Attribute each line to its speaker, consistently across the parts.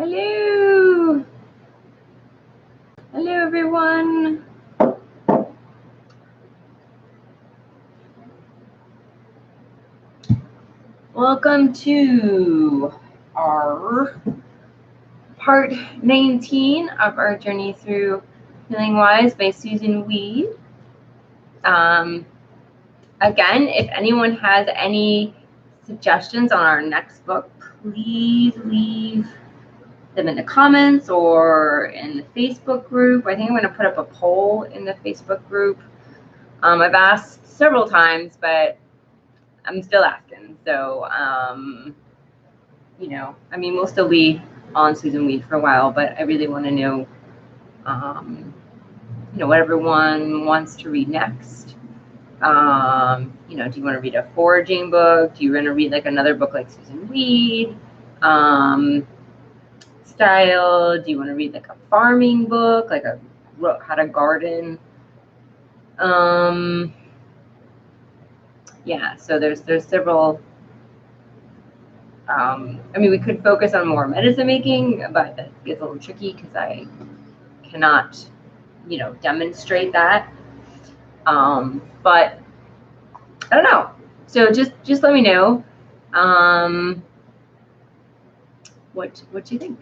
Speaker 1: Hello. Hello, everyone. Welcome to our part 19 of our journey through Healing Wise by Susun Weed. Again, if anyone has any suggestions on our next book, please leave them in the comments or in the Facebook group. I think I'm going to put up a poll in the Facebook group. I've asked several times, but I'm still asking. So, you know, I mean, we'll still be on Susun Weed for a while, but I really want to know, you know, what everyone wants to read next. You know, do you want to read a foraging book? Do you want to read like another book like Susun Weed? Style? Do you want to read like a farming book, like a how to garden? Yeah, so there's several. I mean, we could focus on more medicine making, but that gets a little tricky because I cannot, you know, demonstrate that. But I don't know. So just let me know. What you think?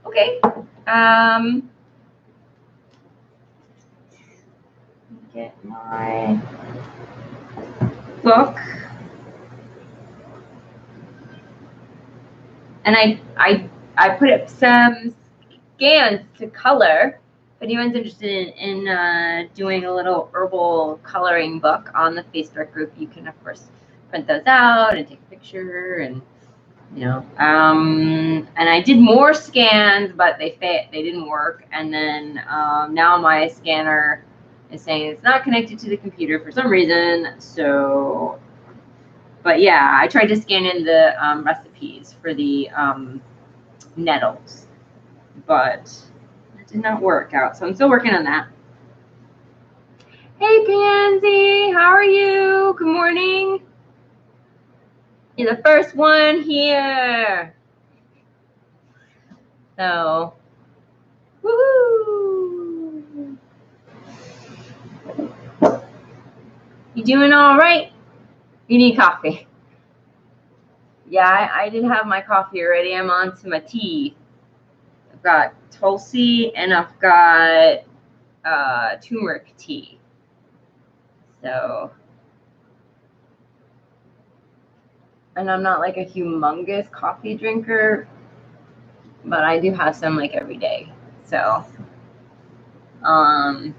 Speaker 1: Okay. Get my book. And I put up some scans to color. If anyone's interested in doing a little herbal coloring book on the Facebook group, you can of course print those out and take a picture, and you know. And I did more scans, but they didn't work. And then now my scanner is saying it's not connected to the computer for some reason. So, but yeah, I tried to scan in the recipes for the nettles, but it did not work out. So I'm still working on that. Hey, Pansy, how are you? Good morning. You're the first one here. So, woohoo! You doing all right? You need coffee. Yeah, I did have my coffee already. I'm on to my tea. I've got Tulsi and I've got turmeric tea. So, and I'm not like a humongous coffee drinker, but I do have some like every day. So, I'm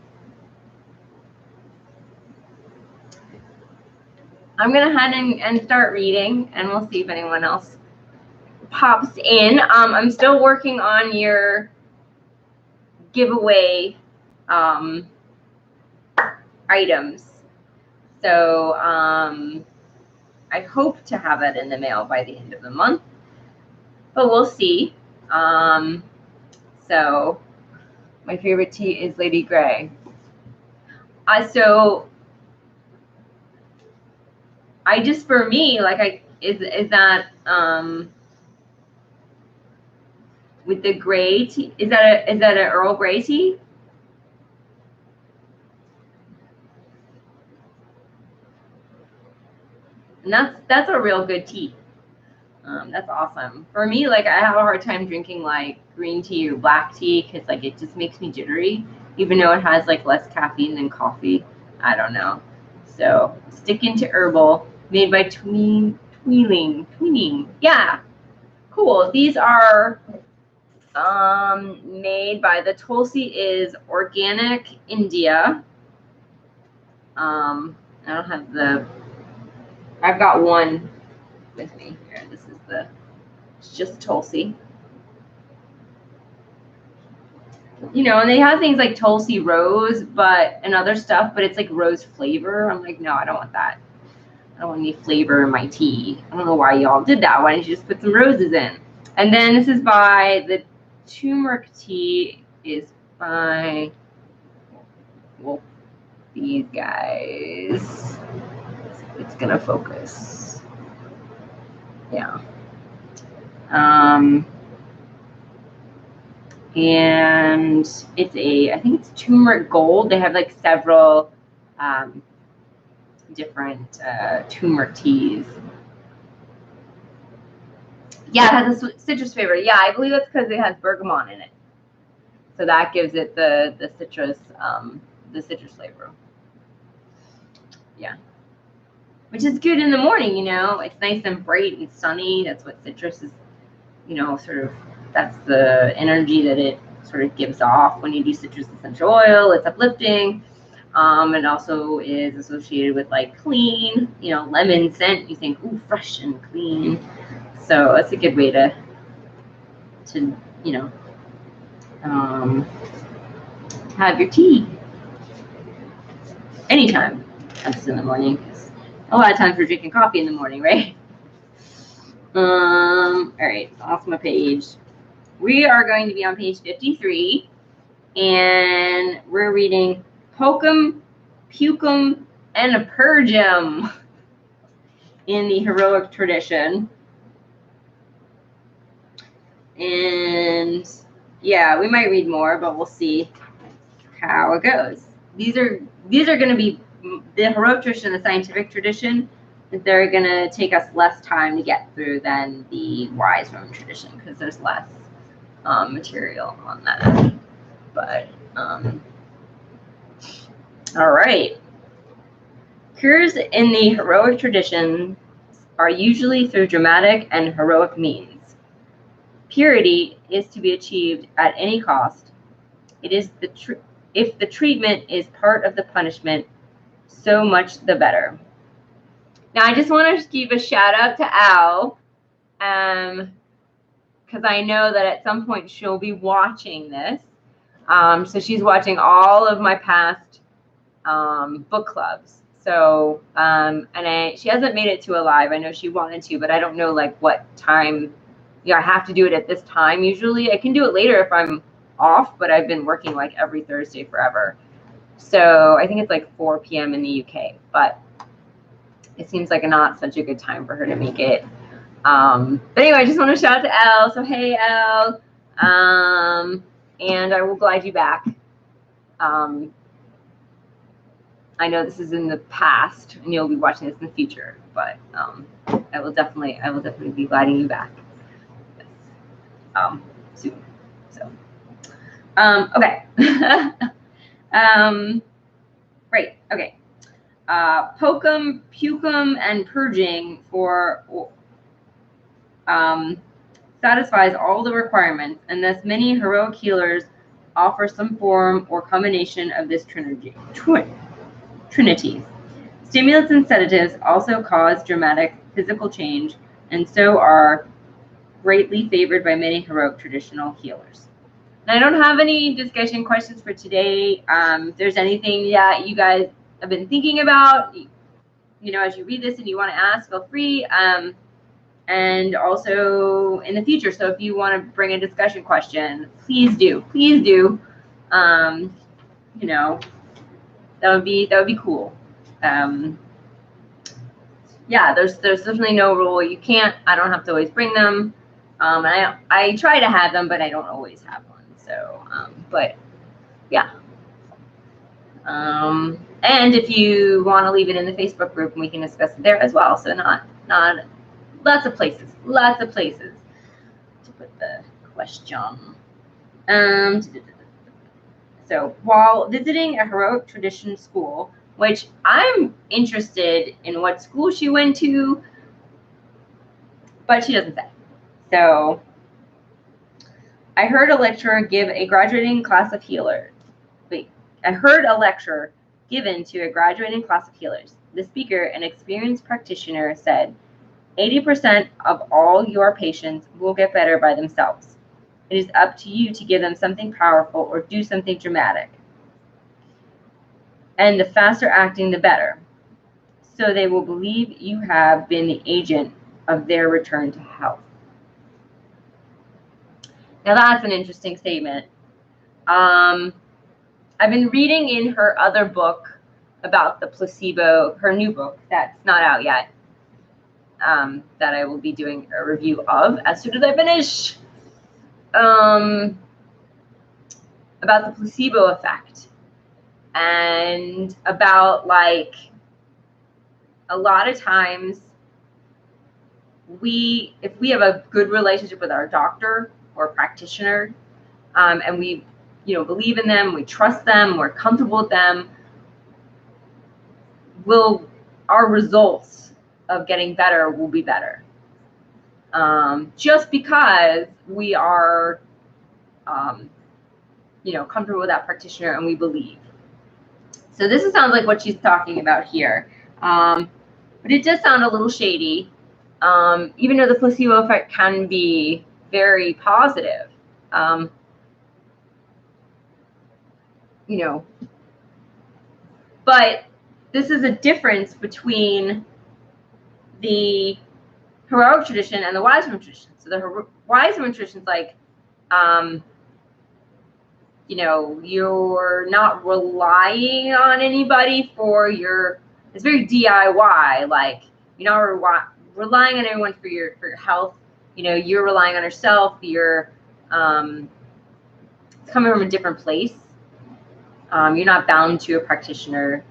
Speaker 1: gonna head and start reading, and we'll see if anyone else pops in. I'm still working on your giveaway items. So I hope to have it in the mail by the end of the month, but we'll see. So my favorite tea is Lady Grey. So I just, for me, like is that with the gray tea, is that an Earl Grey tea? And that's a real good tea. That's awesome. For me, like I have a hard time drinking like green tea or black tea because like it just makes me jittery, even though it has like less caffeine than coffee. I don't know. So sticking to Herbal, made by Tweening. Yeah, cool. These are made by the Tulsi is Organic India. I don't have the. I've got one with me here. This is it's just Tulsi. You know, and they have things like Tulsi Rose, and other stuff, but it's like rose flavor. I'm like, no, I don't want that. I don't want any flavor in my tea. I don't know why y'all did that. Why didn't you just put some roses in? And then this is by the turmeric tea is by, well, these guys. It's gonna focus. Yeah. And it's I think it's turmeric gold. They have like several different turmeric teas. Yeah, it has a citrus flavor. Yeah, I believe that's because it has bergamot in it. So that gives it the citrus flavor. Yeah. Which is good in the morning, you know. It's nice and bright and sunny. That's what citrus is, you know, sort of, that's the energy that it sort of gives off when you do citrus essential oil. It's uplifting. It also is associated with like clean, you know, lemon scent. You think, ooh, fresh and clean. So that's a good way to you know, have your tea anytime. That's in the morning. A lot of times we're drinking coffee in the morning, right? All right, off my page. We are going to be on page 53, and we're reading Hokum, Pukum, and Purgem in the heroic tradition. And yeah, we might read more, but we'll see how it goes. These are going to be the heroic tradition, the scientific tradition. They're going to take us less time to get through than the wise Roman tradition because there's less material on that. But all right. Cures in the heroic tradition are usually through dramatic and heroic means. Purity is to be achieved at any cost. It is if the treatment is part of the punishment, so much the better. Now, I just want to give a shout out to Al, because I know that at some point she'll be watching this. So she's watching all of my past book clubs. So, she hasn't made it to a live. I know she wanted to, but I don't know like what time. I have to do it at this time. Usually I can do it later if I'm off, but I've been working like every Thursday forever. So I think it's like 4 p.m. in the UK, but it seems like not such a good time for her to make it. But anyway, I just want to shout out to Elle. So hey, Elle, and I will glide you back. I know this is in the past, and you'll be watching this in the future, but I will definitely be gliding you back soon. So, okay. Right. Okay. Hokum, Pukum, and Purging satisfies all the requirements, and thus many heroic healers offer some form or combination of this trinity. Stimulants and sedatives also cause dramatic physical change, and so are greatly favored by many heroic traditional healers. And I don't have any discussion questions for today. If there's anything that you guys have been thinking about, as you read this and you want to ask, feel free. And also in the future. So if you want to bring a discussion question, please do. Please do. That would be cool. Yeah, there's definitely no rule. You can't. I don't have to always bring them. I try to have them, but I don't always have one. So, but yeah. And if you want to leave it in the Facebook group, we can discuss it there as well. So not lots of places to put the question. So while visiting a heroic tradition school, which I'm interested in what school she went to, but she doesn't say. So I heard a lecturer give a graduating class of healers. I heard a lecture given to a graduating class of healers. The speaker, an experienced practitioner, said, 80% of all your patients will get better by themselves. It is up to you to give them something powerful or do something dramatic. And the faster acting, the better. So they will believe you have been the agent of their return to health. Now that's an interesting statement. I've been reading in her other book about the placebo, her new book that's not out yet, that I will be doing a review of as soon as I finish. about the placebo effect, and about like a lot of times if we have a good relationship with our doctor or practitioner, and we believe in them, we trust them, we're comfortable with them, our results of getting better will be better. Just because we are comfortable with that practitioner and we believe. So this sounds like what she's talking about here, but it does sound a little shady, even though the placebo effect can be very positive. But this is a difference between the heroic tradition and the wise woman tradition. So the wise woman tradition is like, you're not relying on anybody for it's very DIY. Like, you're not relying on anyone for your health. You're relying on yourself. You're coming from a different place. You're not bound to a practitioner.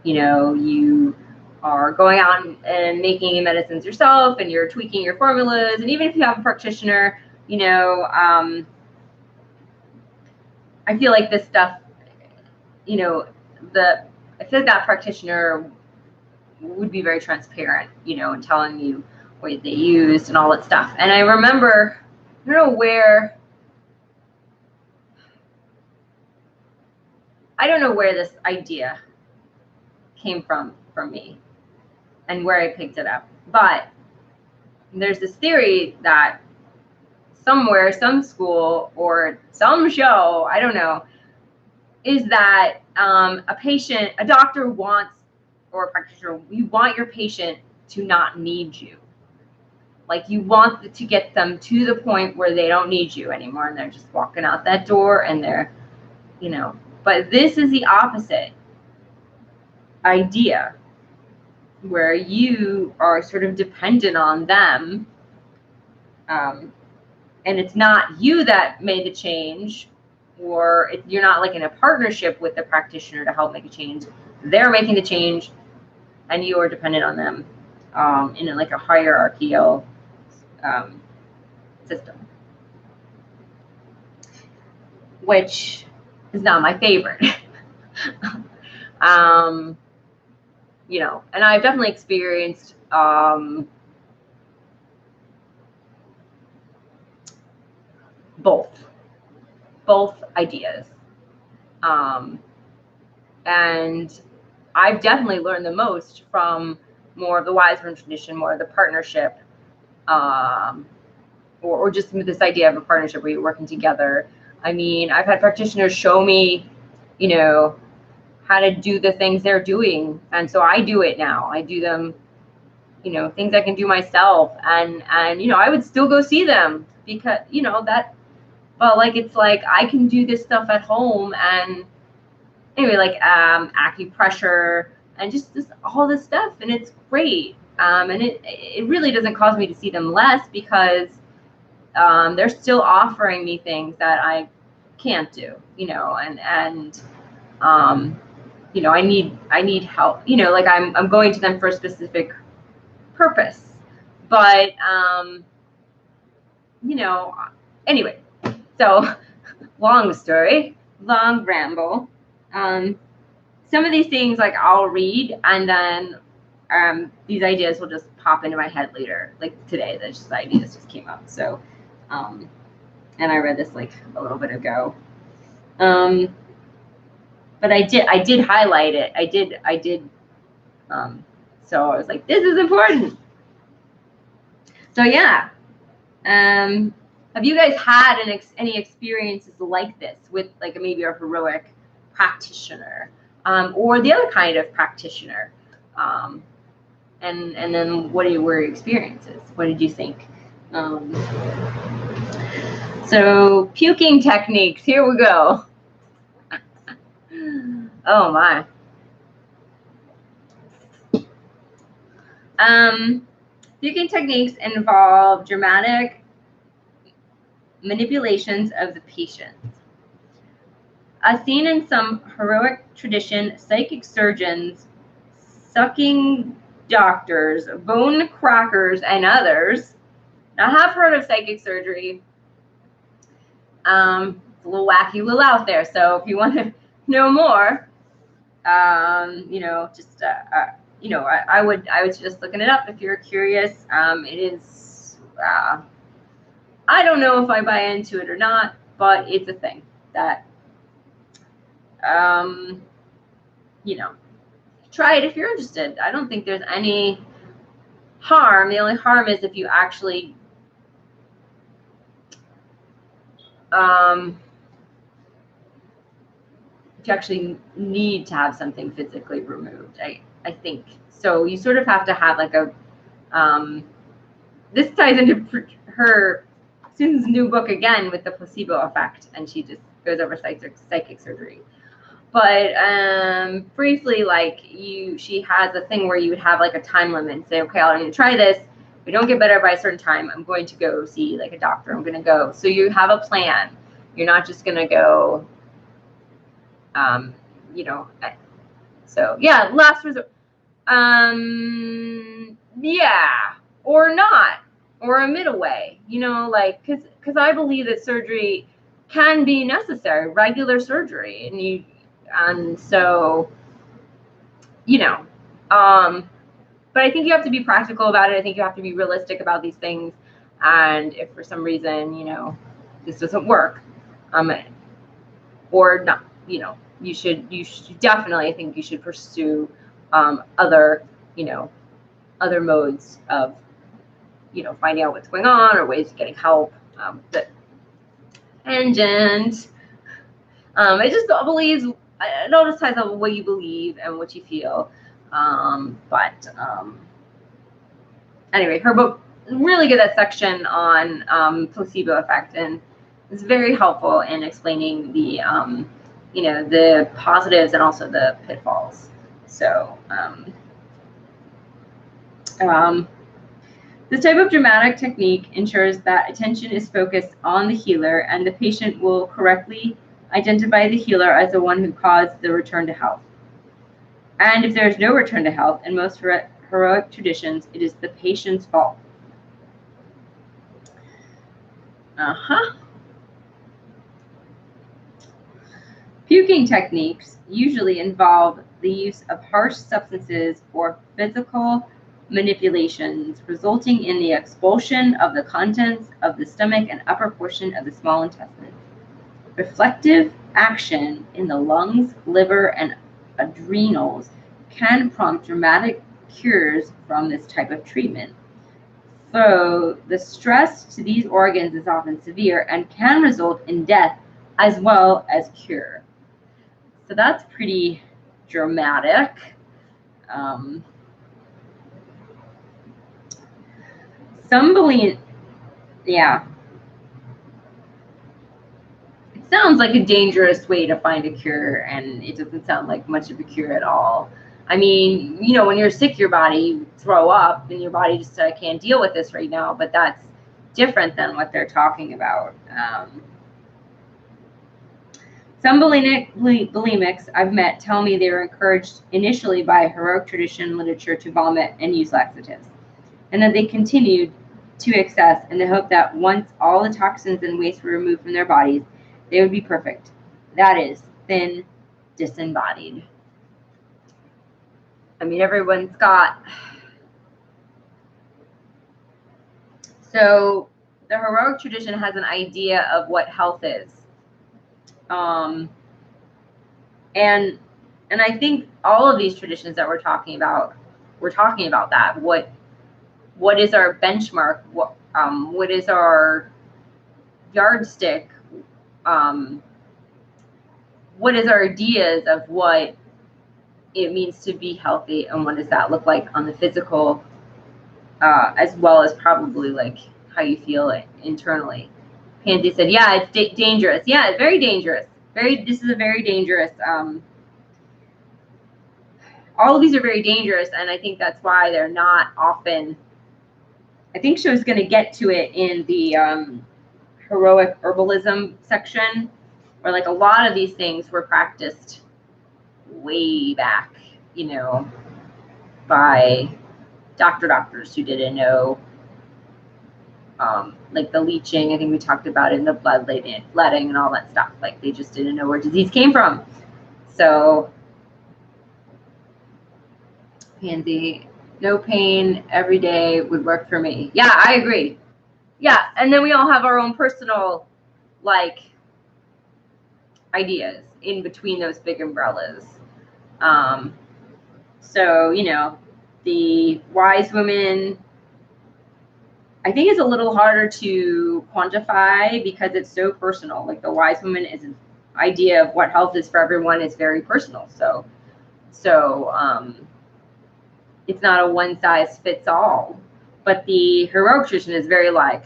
Speaker 1: You are going out and making medicines yourself, and you're tweaking your formulas. And even if you have a practitioner, I feel like this stuff, I feel like that practitioner would be very transparent, in telling you what they used and all that stuff. And I remember, I don't know where this idea came from me and where I picked it up, but there's this theory that somewhere, some school or some show, I don't know, is that a doctor wants, or a practitioner, you want your patient to not need you. Like, you want to get them to the point where they don't need you anymore and they're just walking out that door and they're, but this is the opposite idea, where you are sort of dependent on them, and it's not you that made the change, or you're not like in a partnership with the practitioner to help make a change. They're making the change and you are dependent on them, in like a hierarchical system, which is not my favorite. And I've definitely experienced both ideas, and I've definitely learned the most from more of the wise woman tradition, more of the partnership, or just this idea of a partnership where you're working together. I mean, I've had practitioners show me, how to do the things they're doing, and so I do it now. I do them, things I can do myself, and I would still go see them because but like, it's like I can do this stuff at home, and anyway, like acupressure and just all this stuff, and it's great. And it really doesn't cause me to see them less, because they're still offering me things that I can't do, and I need help, like I'm going to them for a specific purpose, but anyway, so long story, long ramble. Some of these things, like, I'll read, and then these ideas will just pop into my head later, like today. The ideas just came up. So and I read this like a little bit ago, but I did highlight it. I did so I was like, this is important. So yeah, have you guys had any experiences like this with, like, maybe a heroic practitioner, or the other kind of practitioner, and then what were your experiences? What did you think? So puking techniques, here we go. Oh my. Puking techniques involve dramatic manipulations of the patient. As seen in some heroic tradition, psychic surgeons, sucking doctors, bone crackers, and others. Now, I have heard of psychic surgery. It's a little wacky, a little out there. So if you want to know more, just I would suggest looking it up if you're curious. It is. I don't know if I buy into it or not, but it's a thing that try it if you're interested. I don't think there's any harm. The only harm is if you actually need to have something physically removed. I think so. You sort of have to have like a this ties into her Susan's new book again with the placebo effect, and she just goes over psychic surgery. But briefly, like she has a thing where you would have like a time limit and say, okay, I'm going to try this. If we don't get better by a certain time, I'm going to go see like a doctor. I'm going to go. So you have a plan. You're not just going to go, So yeah, last resort. Yeah, or not, or a middle way. Like because I believe that surgery can be necessary, regular surgery, and so, but I think you have to be practical about it. I think you have to be realistic about these things. And if for some reason, this doesn't work, or not, you should definitely, I think you should pursue other modes of, finding out what's going on or ways of getting help. I just believe it all just ties up what you believe and what you feel. Anyway, her book is really good at section on placebo effect, and it's very helpful in explaining the the positives and also the pitfalls. So this type of dramatic technique ensures that attention is focused on the healer, and the patient will correctly identify the healer as the one who caused the return to health. And if there is no return to health, in most heroic traditions, it is the patient's fault. Puking techniques usually involve the use of harsh substances or physical manipulations, resulting in the expulsion of the contents of the stomach and upper portion of the small intestine. Reflective action in the lungs, liver, and adrenals can prompt dramatic cures from this type of treatment. So the stress to these organs is often severe and can result in death as well as cure. So that's pretty dramatic. Some believe, yeah. It sounds like a dangerous way to find a cure, and it doesn't sound like much of a cure at all. I mean, when you're sick, your body throw up, and your body just can't deal with this right now, but that's different than what they're talking about. Some bulimics I've met tell me they were encouraged initially by heroic tradition literature to vomit and use laxatives, and that they continued to excess in the hope that once all the toxins and waste were removed from their bodies, they would be perfect. That is, thin, disembodied. I mean, everyone's got... So the heroic tradition has an idea of what health is. And I think all of these traditions that we're talking about that. What is our benchmark? What is our yardstick? What is our ideas of what it means to be healthy, and what does that look like on the physical, as well as probably like how you feel it internally. Pansy said, yeah, it's dangerous. Yeah, it's very dangerous. This is a very dangerous, all of these are very dangerous, and I think that's why they're not often, I think she was going to get to it in the heroic herbalism section, or like a lot of these things were practiced way back, you know, by doctors who didn't know, like the leaching, I think we talked about it, in the bloodletting and all that stuff. Like they just didn't know where disease came from. So, Pansy, no pain every day would work for me. Yeah, I agree. Yeah, and then we all have our own personal, like, ideas in between those big umbrellas. So, you know, the wise woman, I think it's a little harder to quantify because it's so personal. Like the wise woman is an idea of what health is for everyone is very personal. So it's not a one size fits all. But the heroic tradition is very like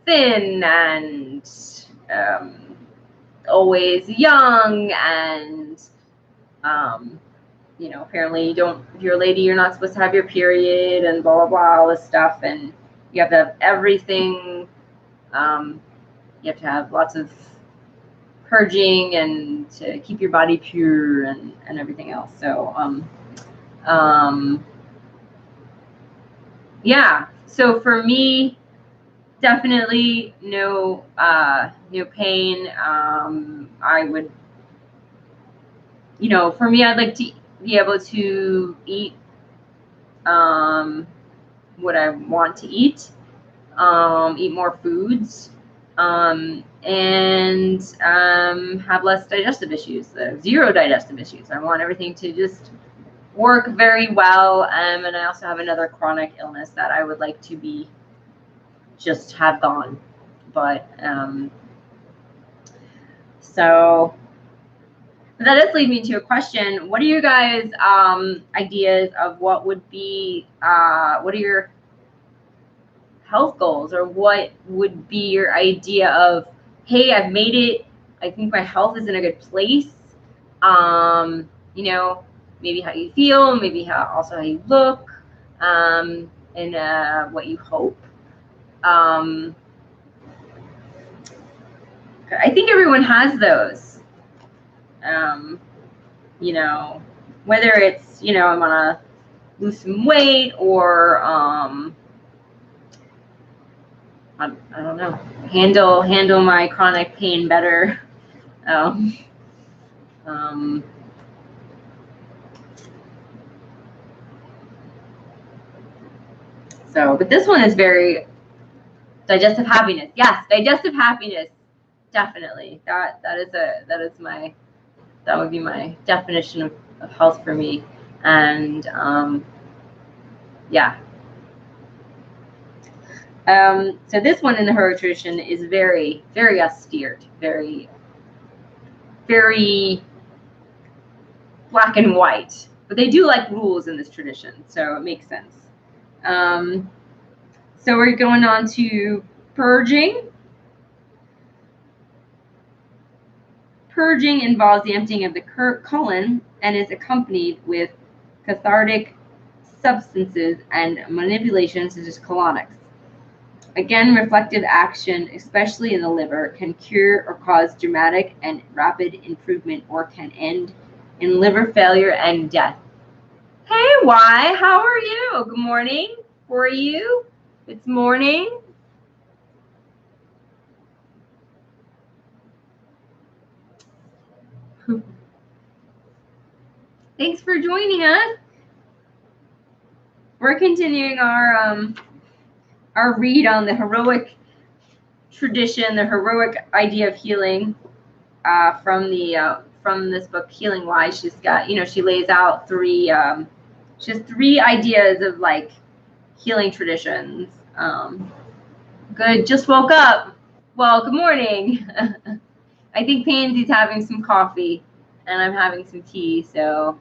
Speaker 1: thin and always young and you know, apparently if you're a lady, you're not supposed to have your period and blah, blah, blah, all this stuff. And you have to have everything. You have to have lots of purging and to keep your body pure and everything else. So, yeah. So for me, definitely no pain. I would, you know, for me, I'd like to be able to eat what I want to eat more foods, and have less digestive issues, zero digestive issues. I want everything to just work very well, and I also have another chronic illness that I would like to be just have gone. But so that does lead me to a question. What are you guys' ideas of what would be, what are your health goals, or what would be your idea of, hey, I've made it, I think my health is in a good place? You know, maybe how you feel, maybe how you look, and what you hope. I think everyone has those. You know, whether it's, you know, I want to lose some weight, or I don't know, handle my chronic pain better. So, but this one is very digestive happiness. Yes, digestive happiness, definitely. That would be my definition of health for me. And yeah. So this one in the heroic tradition is very, very austere, very, very black and white. But they do like rules in this tradition, so it makes sense. So we're going on to purging. Purging involves the emptying of the colon and is accompanied with cathartic substances and manipulations such as colonics. Again, reflective action, especially in the liver, can cure or cause dramatic and rapid improvement, or can end in liver failure and death. Hey, Y, how are you? Good morning. For you, it's morning. Thanks for joining us. We're continuing our read on the heroic tradition, the heroic idea of healing, from this book, Healing Wise. She's got, you know, she lays out three. She has three ideas of like healing traditions. Good. Just woke up. Well, good morning. I think Pansy's having some coffee, and I'm having some tea. So,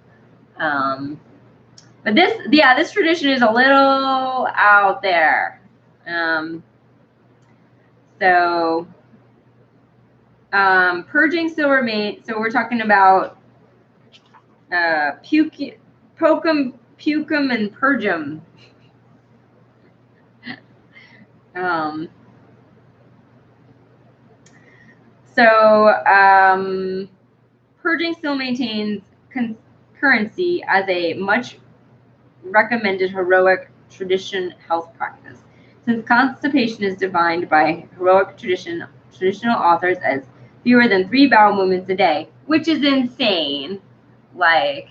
Speaker 1: but this tradition is a little out there. So, purging still remains. So we're talking about pocum, and purgum. So purging still maintains concurrency as a much recommended heroic tradition health practice. Since constipation is defined by heroic traditional authors as fewer than 3 bowel movements a day, which is insane. Like,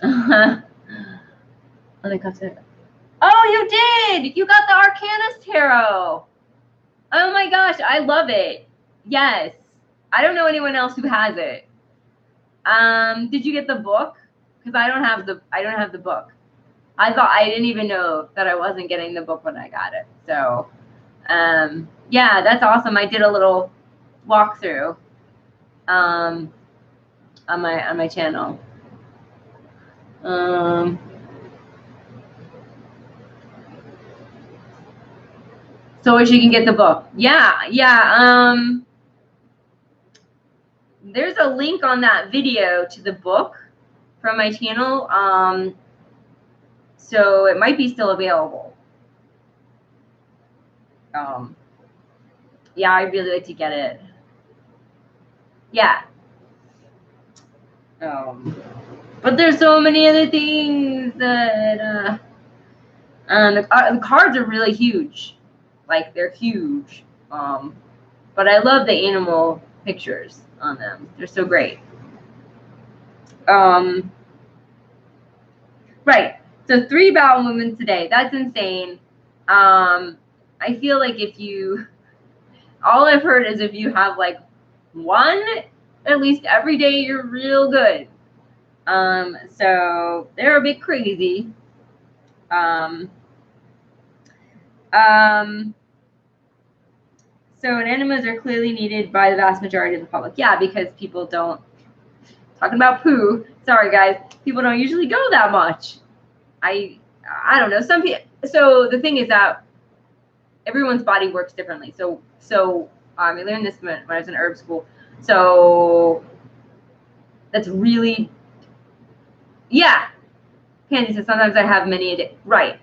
Speaker 1: let me cut it. Oh, you did! You got the Arcanus Tarot. Oh my gosh, I love it. Yes. I don't know anyone else who has it. Did you get the book? Because I don't have the book. I didn't even know that I wasn't getting the book when I got it. So yeah, that's awesome. I did a little walkthrough on my channel. So wish you can get the book. Yeah. There's a link on that video to the book from my channel. So it might be still available. Yeah, I'd really like to get it. Yeah. But there's so many other things that the cards are really huge. Like, they're huge. But I love the animal pictures on them. They're so great. Right. So 3 bowel movements a day. That's insane. I feel like all I've heard is if you have like one at least every day, you're real good. So they're a bit crazy. So enemas are clearly needed by the vast majority of the public. Yeah, because people don't, talking about poo, sorry guys, people don't usually go that much. I don't know. Some people, so the thing is that everyone's body works differently. So I learned this when I was in herb school. So that's really, yeah. Candy says sometimes I have many a day. Right.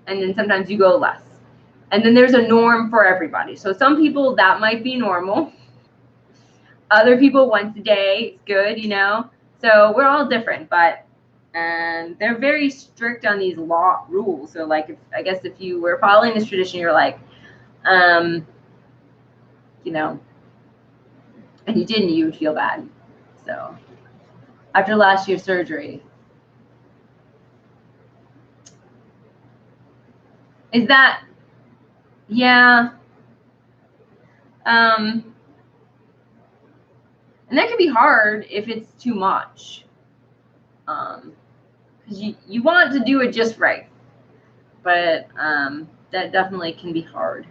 Speaker 1: And then sometimes you go less. And then there's a norm for everybody. So some people that might be normal. Other people once a day is good, you know. So we're all different, but they're very strict on these law rules. So like, I guess if you were following this tradition, you're like, you know, and you didn't, you would feel bad. So after last year's surgery. Is that, yeah. And that can be hard if it's too much. Because you want to do it just right. But that definitely can be hard.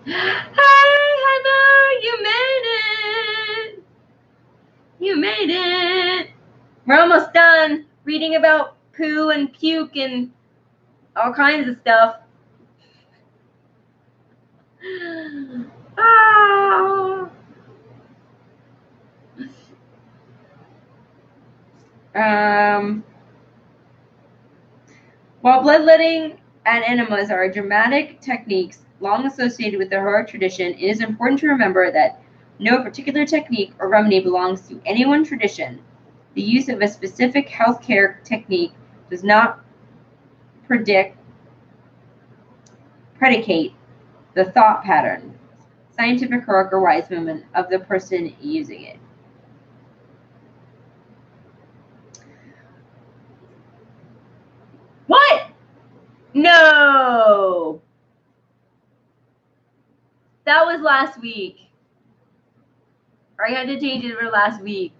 Speaker 1: Hey, Heather, you made it. You made it. We're almost done reading about poo and puke and all kinds of stuff. Ah. While bloodletting and enemas are dramatic techniques long associated with the heroic tradition, it is important to remember that no particular technique or remedy belongs to any one tradition. The use of a specific healthcare technique does not predicate the thought pattern, scientific, heroic, or wise movement of the person using it. What? No. That was last week. I had to change it for last week.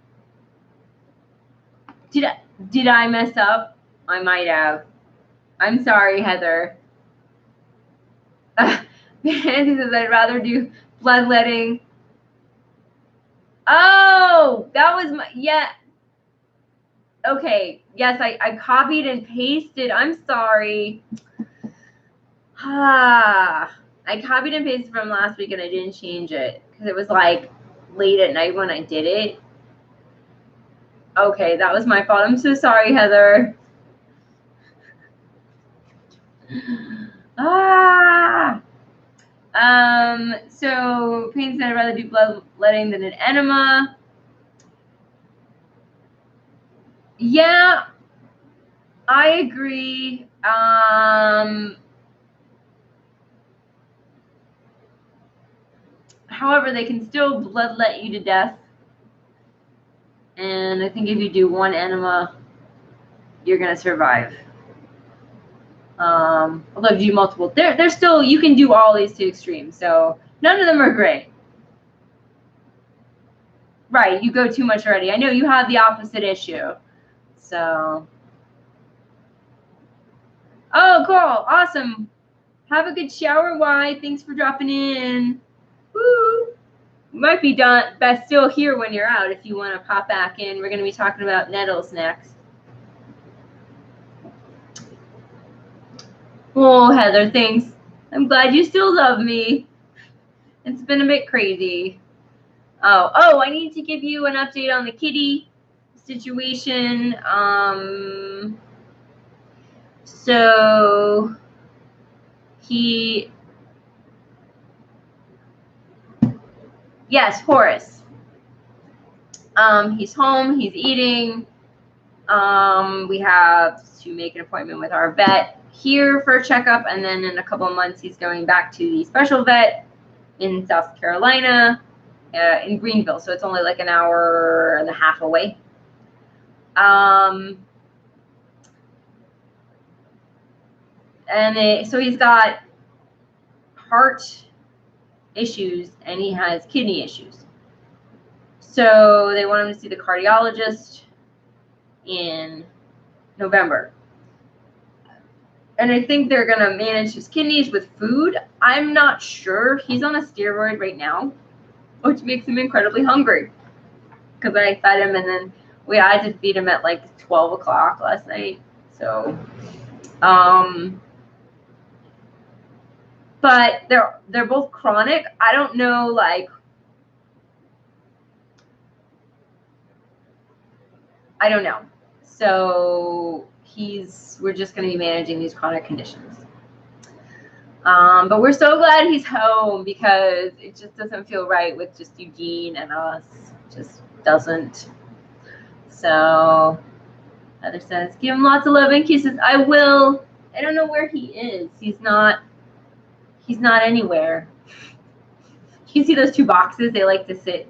Speaker 1: Did I mess up? I might have. I'm sorry, Heather. Andy says I'd rather do bloodletting. Oh, that was my, yeah. Okay, yes, I copied and pasted. I'm sorry. I copied and pasted from last week and I didn't change it because it was like late at night when I did it. Okay, that was my fault. I'm so sorry, Heather. So Payne said I'd rather do bloodletting than an enema. Yeah, I agree. However, they can still bloodlet you to death. And I think if you do one enema, you're gonna survive. Although if you do multiple, they're still, you can do all these to extremes. So none of them are great. Right, you go too much already. I know you have the opposite issue. So, oh, cool, awesome. Have a good shower, Y. Thanks for dropping in. Woo! Might be done, best still here when you're out if you want to pop back in. We're going to be talking about nettles next. Oh, Heather, thanks. I'm glad you still love me. It's been a bit crazy. Oh, I need to give you an update on the kitty situation. So yes, Horace. He's home, he's eating. We have to make an appointment with our vet here for a checkup, and then in a couple of months he's going back to the special vet in South Carolina, in Greenville, so it's only like an hour and a half away. So he's got heart issues and he has kidney issues. So they want him to see the cardiologist in November. And I think they're going to manage his kidneys with food. I'm not sure. He's on a steroid right now, which makes him incredibly hungry. Because I fed him, and then we had to feed him at like 12 o'clock last night. So, but they're both chronic. I don't know, like, I don't know. So we're just going to be managing these chronic conditions. But we're so glad he's home because it just doesn't feel right with just Eugene and us. It just doesn't. So Heather says, give him lots of love and kisses. I will. I don't know where he is. He's not anywhere. You see those two boxes? They like to sit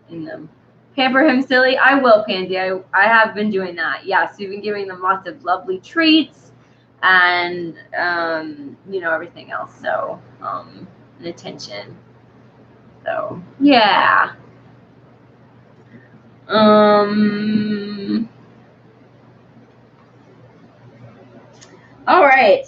Speaker 1: in them. Pamper him, silly. I will, Pansy. I have been doing that. Yes, we've been giving them lots of lovely treats and everything else. So and attention. So yeah. All right.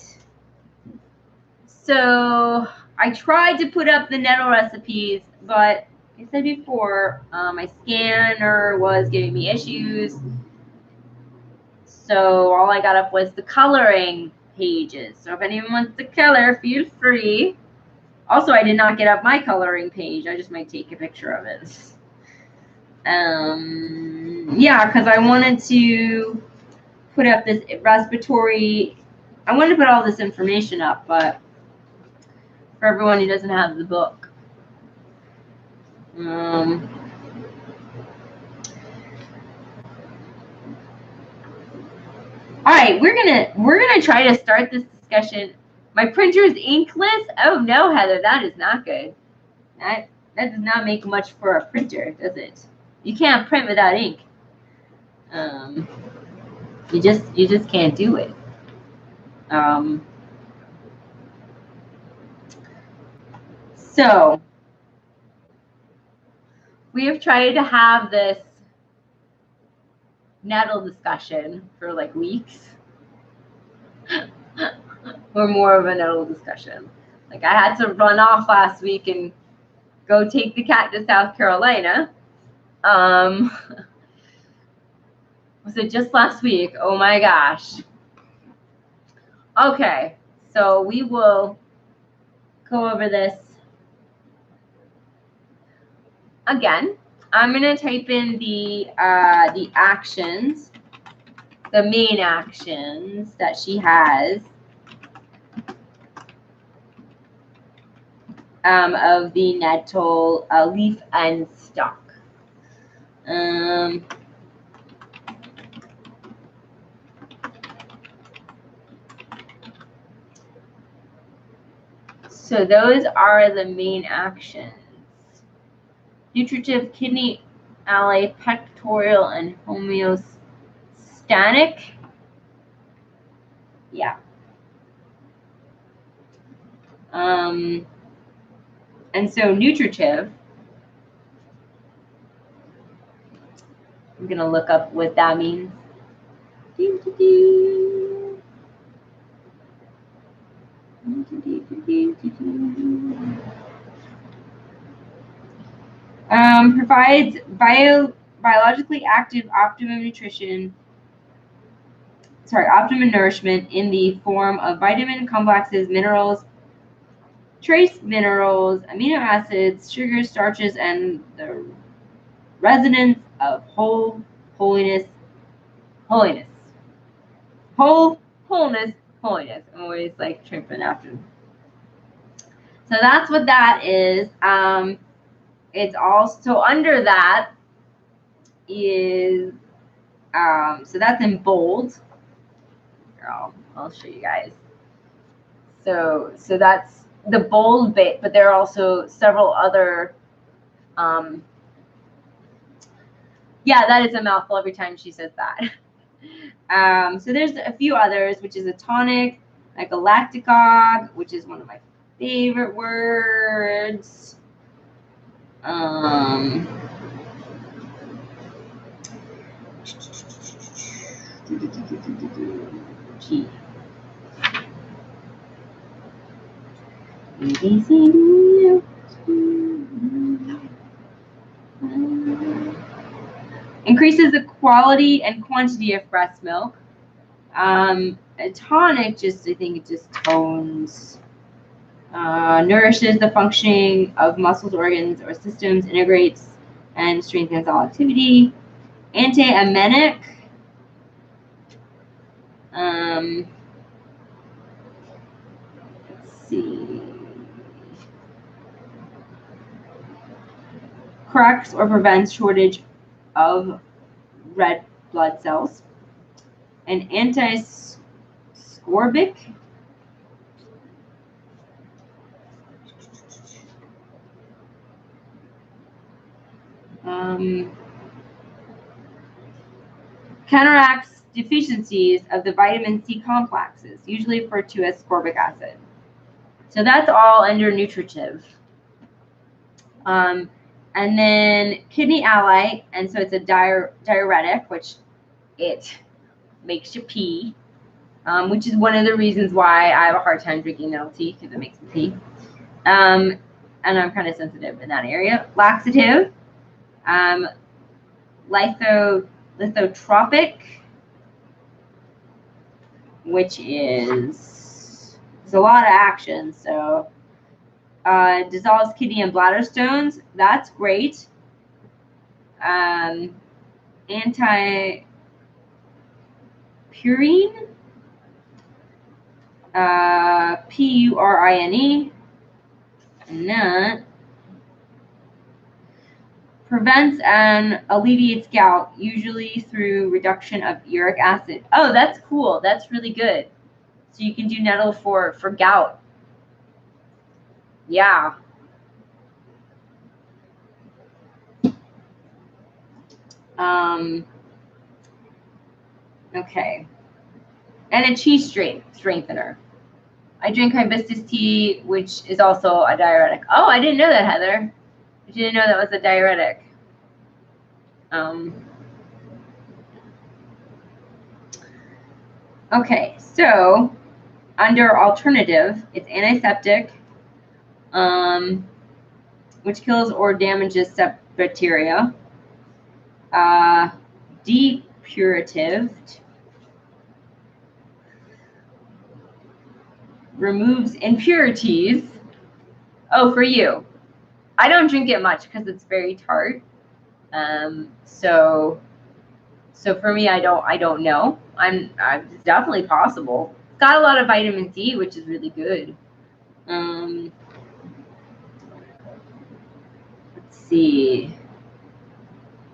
Speaker 1: So I tried to put up the nettle recipes, but I said before, my scanner was giving me issues. So all I got up was the coloring pages. So if anyone wants to color, feel free. Also, I did not get up my coloring page. I just might take a picture of it. Yeah, because I wanted to put up this respiratory. I wanted to put all this information up, but for everyone who doesn't have the book. All right, we're gonna try to start this discussion. My printer is inkless. Oh no, Heather, that is not good. That does not make much for a printer, does it? You can't print without ink. You just can't do it. So we have tried to have this nettle discussion for like weeks. Or more of a nettle discussion. Like I had to run off last week and go take the cat to South Carolina. Was it just last week? Oh my gosh. Okay, so we will go over this again. I'm gonna type in the actions, the main actions that she has. of the nettle leaf and stalk. So those are the main actions. Nutritive, kidney, ally, pectoral, and homeostatic. Yeah. And so nutritive, I'm going to look up what that means. Provides biologically active optimum nourishment in the form of vitamin complexes, minerals, trace minerals, amino acids, sugars, starches, and the resonance of wholeness. I'm always like tripping after. So that's what that is. It's also under that is so that's in bold. I'll show you guys. So that's the bold bit, but there are also several other. Yeah, that is a mouthful every time she says that. So there's a few others, which is a tonic, like a lacticog, which is one of my favorite words. G. Increases the quality and quantity of breast milk. A tonic, I think it just tones, nourishes the functioning of muscles, organs, or systems, integrates and strengthens all activity. Anti-emenic. Let's see. Corrects or prevents shortage of red blood cells. An anti-scorbic. Counteracts deficiencies of the vitamin C complexes, usually referred to as ascorbic acid. So that's all under nutritive. And then kidney ally, and so it's a diuretic, which it makes you pee, which is one of the reasons why I have a hard time drinking nettle tea, because it makes me pee. And I'm kind of sensitive in that area. Laxative, lithotropic, which is a lot of action. So dissolves kidney and bladder stones. That's great. Anti-purine, Purine, and that prevents and alleviates gout, usually through reduction of uric acid. Oh, that's cool. That's really good. So you can do nettle for gout. Yeah. Okay. And a chi strengthener. I drink hibiscus tea, which is also a diuretic. Oh, I didn't know that, Heather. I didn't know that was a diuretic. Okay, so under alternative, it's antiseptic, which kills or damages bacteria. Depurative, removes impurities. Oh, for you. I don't drink it much because it's very tart. So for me, I don't know. It's definitely possible. It's got a lot of vitamin C, which is really good. see,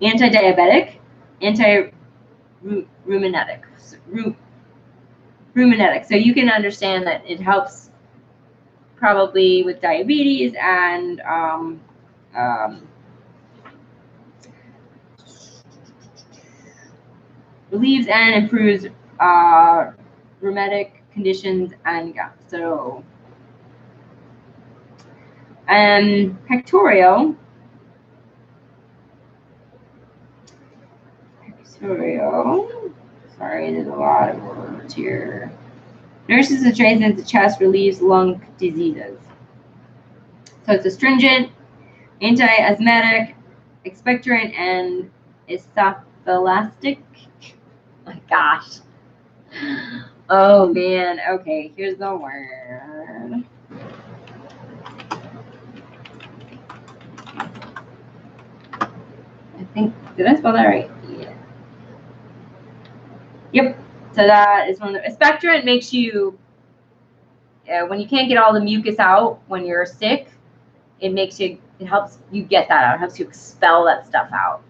Speaker 1: anti-diabetic, anti-ruminetic. Ruminetic. So you can understand that it helps probably with diabetes and relieves and improves rheumatic conditions and gout. So, pectoral. Sorry, there's a lot of words here. Nourishes and strengthens the chest, relieves lung diseases. So it's astringent, anti-asthmatic, expectorant, and esophagetic. Oh my gosh. Oh man. Okay, here's the word. I think, did I spell that right? Yeah. Yep. So that is one of the, expectorant makes you, when you can't get all the mucus out when you're sick, it helps you get that out. It helps you expel that stuff out.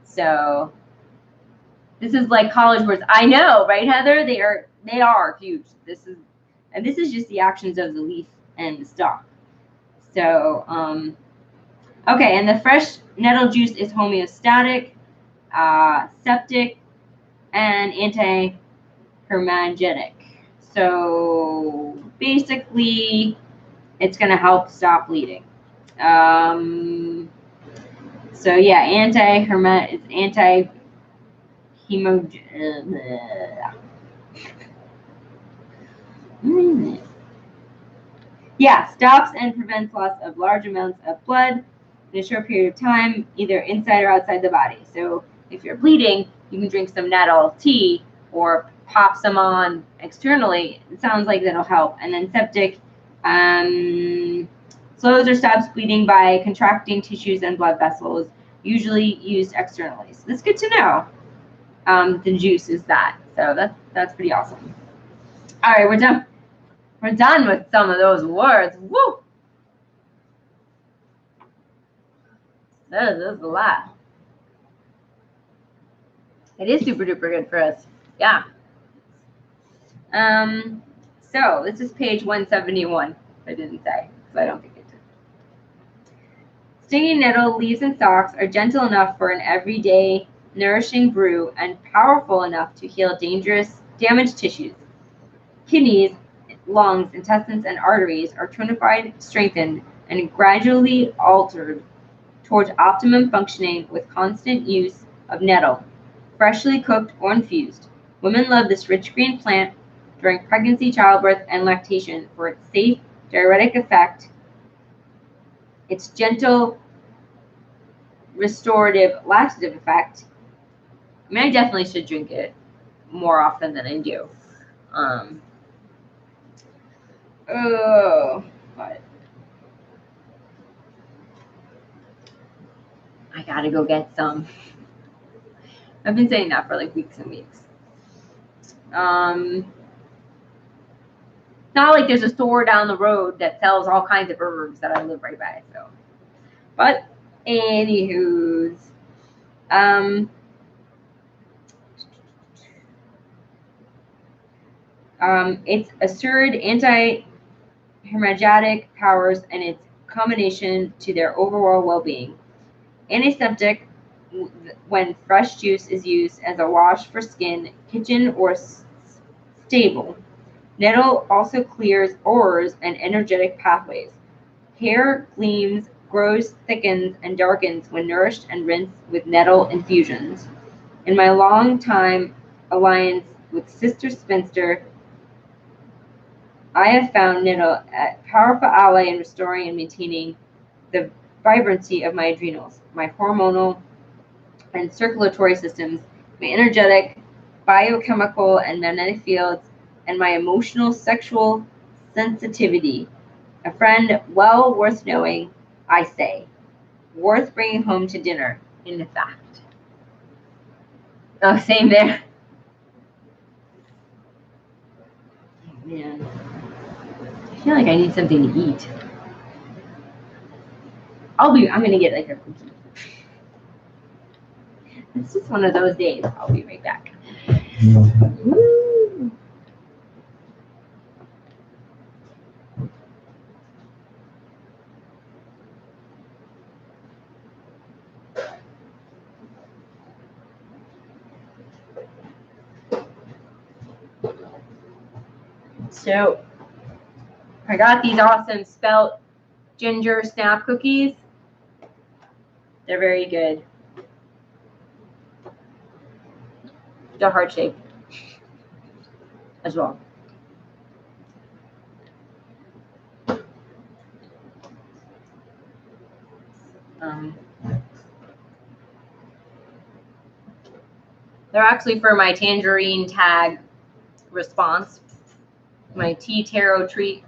Speaker 1: So this is like college words. I know, right, Heather? They are huge. This is just the actions of the leaf and the stalk. So, okay, and the fresh nettle juice is homeostatic, septic, and anti-hermagenic. So basically, it's going to help stop bleeding. So yeah, it's yeah, stops and prevents loss of large amounts of blood in a short period of time, either inside or outside the body. So if you're bleeding, you can drink some nettle tea or pop some on externally. It sounds like that'll help. And then septic slows or stops bleeding by contracting tissues and blood vessels, usually used externally. So that's good to know. The juice is that. So that's pretty awesome. All right, we're done. We're done with some of those words. Woo! That is a lot. It is super duper good for us. Yeah. So this is page 171. I didn't say, so I don't think it did. Stinging nettle leaves and stalks are gentle enough for an everyday nourishing brew and powerful enough to heal damaged tissues. Kidneys, lungs, intestines, and arteries are tonified, strengthened, and gradually altered towards optimum functioning with constant use of nettle, freshly cooked or infused. Women love this rich green plant during pregnancy, childbirth, and lactation for its safe diuretic effect, its gentle restorative laxative effect. I mean, I definitely should drink it more often than I do. But I gotta go get some. I've been saying that for like weeks and weeks. Not like there's a store down the road that sells all kinds of herbs that I live right by. So, but anywho's, its assured anti-hermagenic powers and its combination to their overall well-being. Antiseptic when fresh juice is used as a wash for skin, kitchen, or stable. Nettle also clears ores and energetic pathways. Hair gleams, grows, thickens, and darkens when nourished and rinsed with nettle infusions. In my long-time alliance with Sister Spinster, I have found nettle a powerful ally in restoring and maintaining the vibrancy of my adrenals, my hormonal and circulatory systems, my energetic, biochemical, and magnetic fields, and my emotional, sexual sensitivity. A friend well worth knowing, I say, worth bringing home to dinner, in fact. Oh, same there. Oh, man. I feel like I need something to eat. I'm gonna get like a cookie. It's just one of those days. I'll be right back. Woo. So I got these awesome spelt ginger snap cookies. They're very good. They're heart shaped as well. They're actually for my tangerine tag response, my tea taro treat.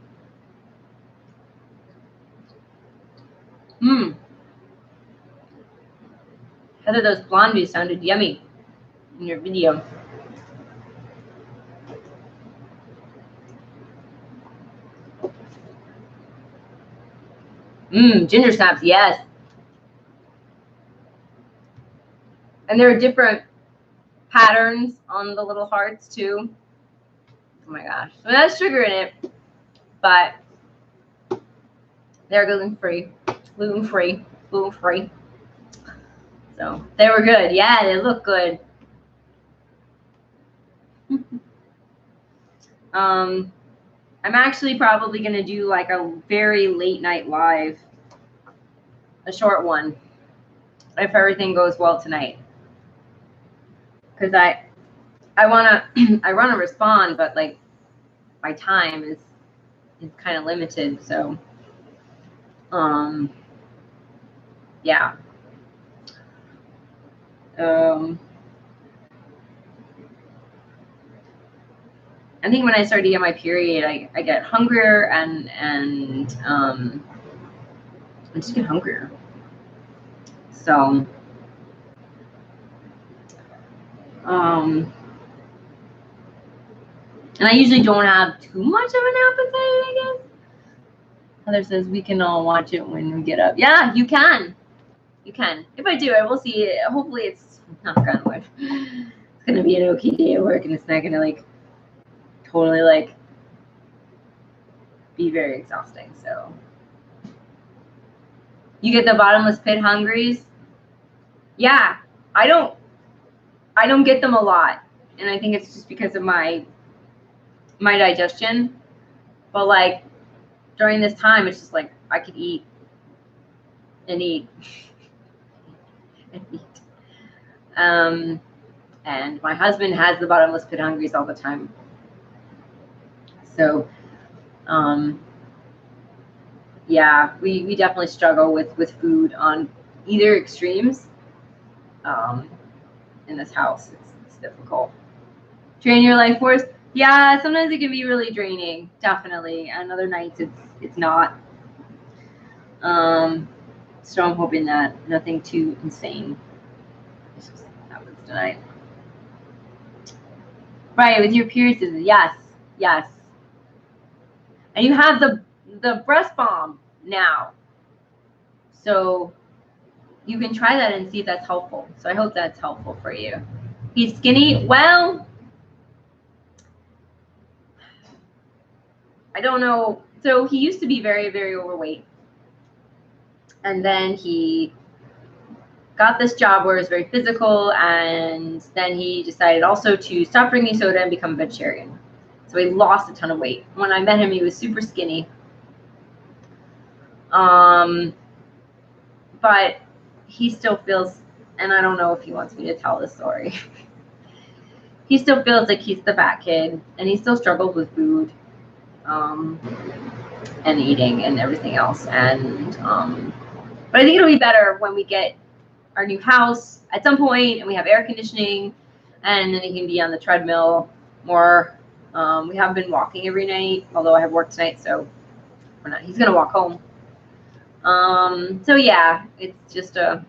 Speaker 1: Heather, those blondies sounded yummy in your video. Ginger snaps, yes. And there are different patterns on the little hearts too. Oh my gosh. So it has sugar in it, but they're gluten-free. Gluten-free. Gluten-free. So they were good. Yeah, they look good. I'm actually probably going to do like a very late night live, a short one, if everything goes well tonight. Because I want to respond, but like my time is kind of limited. So, yeah. I think when I start to get my period, I get hungrier and I just get hungrier. So, and I usually don't have too much of an appetite, I guess. Heather says we can all watch it when we get up. Yeah, you can. You can. If I do, I will see it. Hopefully it's not gonna work. It's gonna be an okay day at work and it's not gonna like totally like be very exhausting. So you get the bottomless pit hungries. Yeah, I don't get them a lot, and I think it's just because of my digestion. But like during this time, it's just like I could eat and eat and eat. And my husband has the bottomless pit hungries all the time. So, yeah, we definitely struggle with food on either extremes. In this house, it's difficult. Drain your life force. Yeah, sometimes it can be really draining, definitely. And other nights it's not. So I'm hoping that nothing too insane happens tonight. Right, with your periods, yes. And you have the breast balm now. So you can try that and see if that's helpful. So I hope that's helpful for you. He's skinny. Well, I don't know. So he used to be very, very overweight. And then he got this job where it was very physical. And then he decided also to stop drinking soda and become a vegetarian. So he lost a ton of weight. When I met him, he was super skinny. But he still feels, and I don't know if he wants me to tell this story. He still feels like he's the fat kid, and he still struggles with food, and eating and everything else. And but I think it'll be better when we get our new house at some point, and we have air conditioning, and then he can be on the treadmill more. We haven't been walking every night, although I have work tonight, so we're not. He's gonna walk home. So yeah, it's just a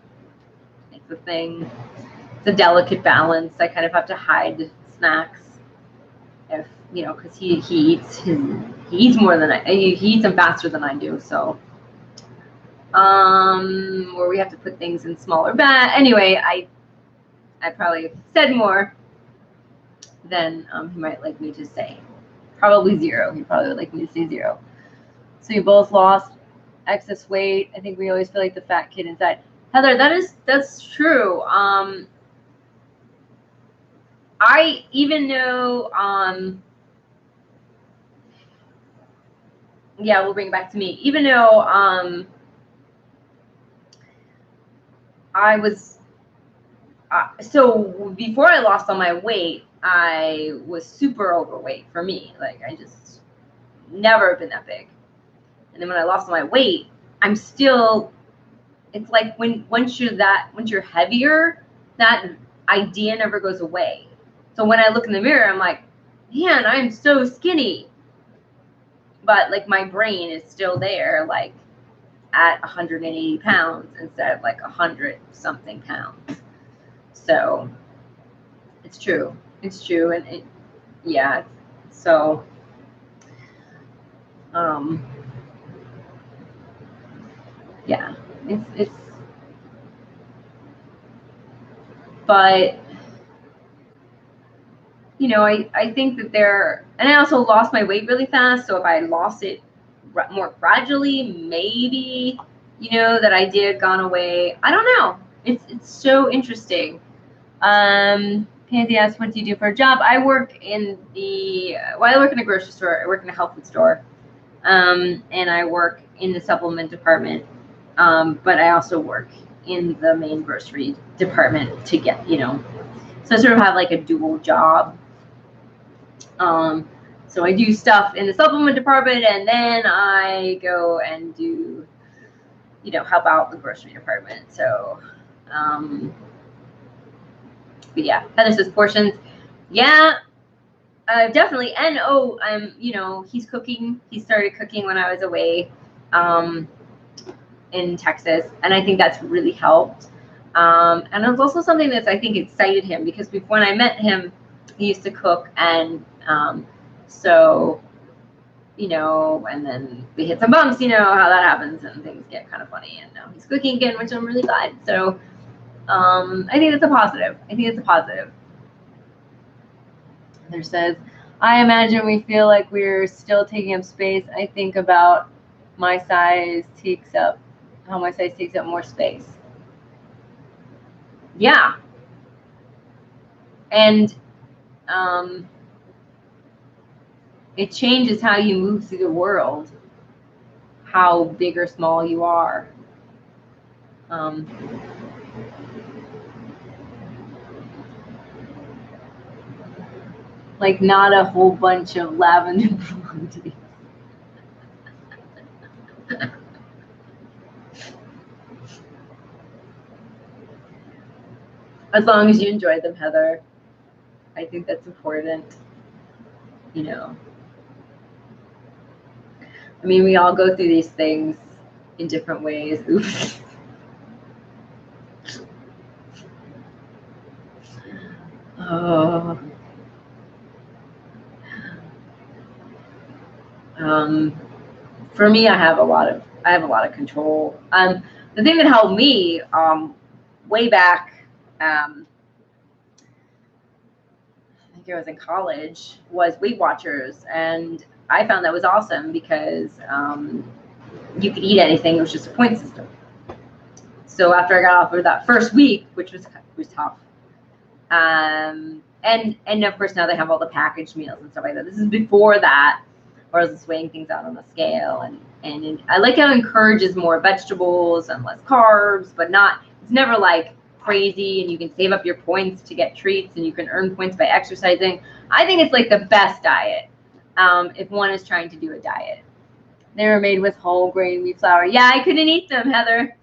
Speaker 1: thing. It's a delicate balance. I kind of have to hide snacks if because he eats more than he eats them faster than I do. So where we have to put things in smaller bags. Anyway, I probably said more than he might like me to say. Probably 0. He probably would like me to say 0. So you both lost excess weight. I think we always feel like the fat kid inside. Heather, that's true. I even know, yeah, we'll bring it back to me. Even though I was, so before I lost all my weight, I was super overweight for me. Like, I just never been that big. And then when I lost all my weight, I'm still, it's like once you're heavier, that idea never goes away. So when I look in the mirror, I'm like, man, I'm so skinny. But like my brain is still there, like at 180 pounds instead of like 100 something pounds. So it's true. It's true. And yeah. So, yeah, it's, but you know, I think that and I also lost my weight really fast. So if I lost it more gradually, maybe, you know, that idea had gone away. I don't know. It's so interesting. Pansy asks, what do you do for a job? I work in I work in a grocery store. I work in a health food store. And I work in the supplement department. But I also work in the main grocery department to get, you know, so I sort of have like a dual job. So I do stuff in the supplement department, and then I go and do, you know, help out the grocery department. So, but yeah, Heather says portions. Yeah, definitely. And you know, he's cooking. He started cooking when I was away, in Texas, and I think that's really helped. And it's also something that's, I think, excited him, because when I met him, he used to cook, and so, you know, and then we hit some bumps, you know how that happens, and things get kind of funny, and now he's cooking again, which I'm really glad. So I think it's a positive. I think it's a positive. There says, I imagine we feel like we're still taking up space. I think about how my size takes up more space. Yeah. And it changes how you move through the world, how big or small you are. Like not a whole bunch of lavender blondies. As long as you enjoy them, Heather. I think that's important. You know, I mean, we all go through these things in different ways. Oops. Oh. For me, I have a lot of control. The thing that helped me way back, I think I was in college, was Weight Watchers, and I found that was awesome because you could eat anything. It was just a point system. So after I got off of that first week, which was tough, and of course now they have all the packaged meals and stuff like that. This is before that, where I was weighing things out on the scale, and I like how it encourages more vegetables and less carbs, but it's never like crazy, and you can save up your points to get treats, and you can earn points by exercising. I think it's like the best diet if one is trying to do a diet. They were made with whole grain wheat flour. Yeah, I couldn't eat them, Heather.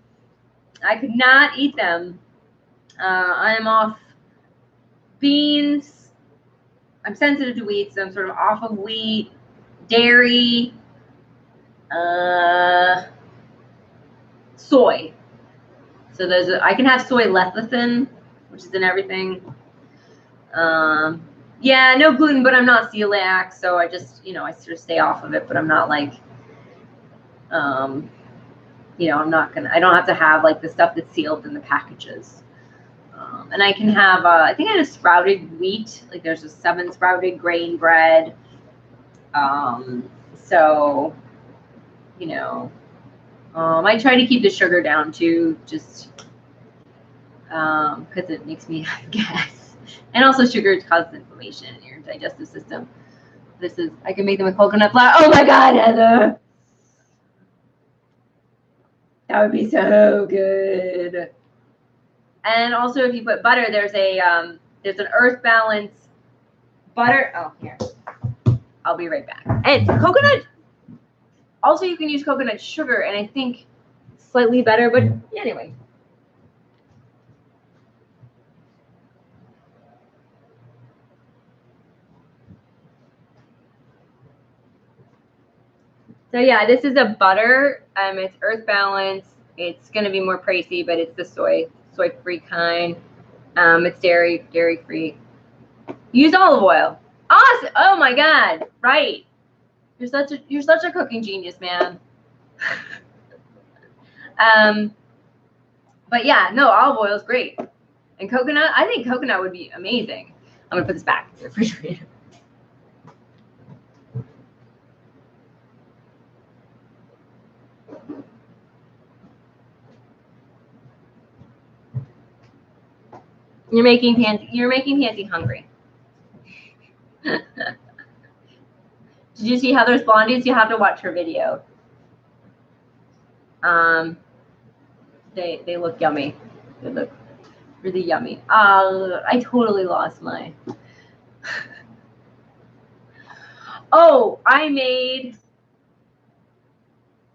Speaker 1: I could not eat them. I am off beans. I'm sensitive to wheat, so I'm sort of off of wheat, dairy, soy. So I can have soy lecithin, which is in everything. Yeah, no gluten, but I'm not celiac, so I just, you know, I sort of stay off of it, but I'm not like, you know, I don't have to have like the stuff that's sealed in the packages. And I can have, I think I have sprouted wheat, like there's a 7 sprouted grain bread. So, you know, I try to keep the sugar down too, just because it makes me have gas. And also sugar causes inflammation in your digestive system. I can make them with coconut flour. Oh my God, Heather. That would be so good. And also if you put butter, there's an earth balance butter. Oh, here. I'll be right back. And coconut. Also, you can use coconut sugar, and I think slightly better, but anyway. So yeah, this is a butter. It's earth balance. It's going to be more pricey, but it's the soy-free kind. It's dairy-free. Use olive oil. Awesome! Oh my God! Right. You're such a cooking genius, man. But yeah, no, olive oil is great. And coconut, I think coconut would be amazing. I'm gonna put this back in the refrigerator. You're making Pansy hungry. Did you see Heather's blondies? You have to watch her video. They look yummy. They look really yummy. I totally lost my. Oh, I made.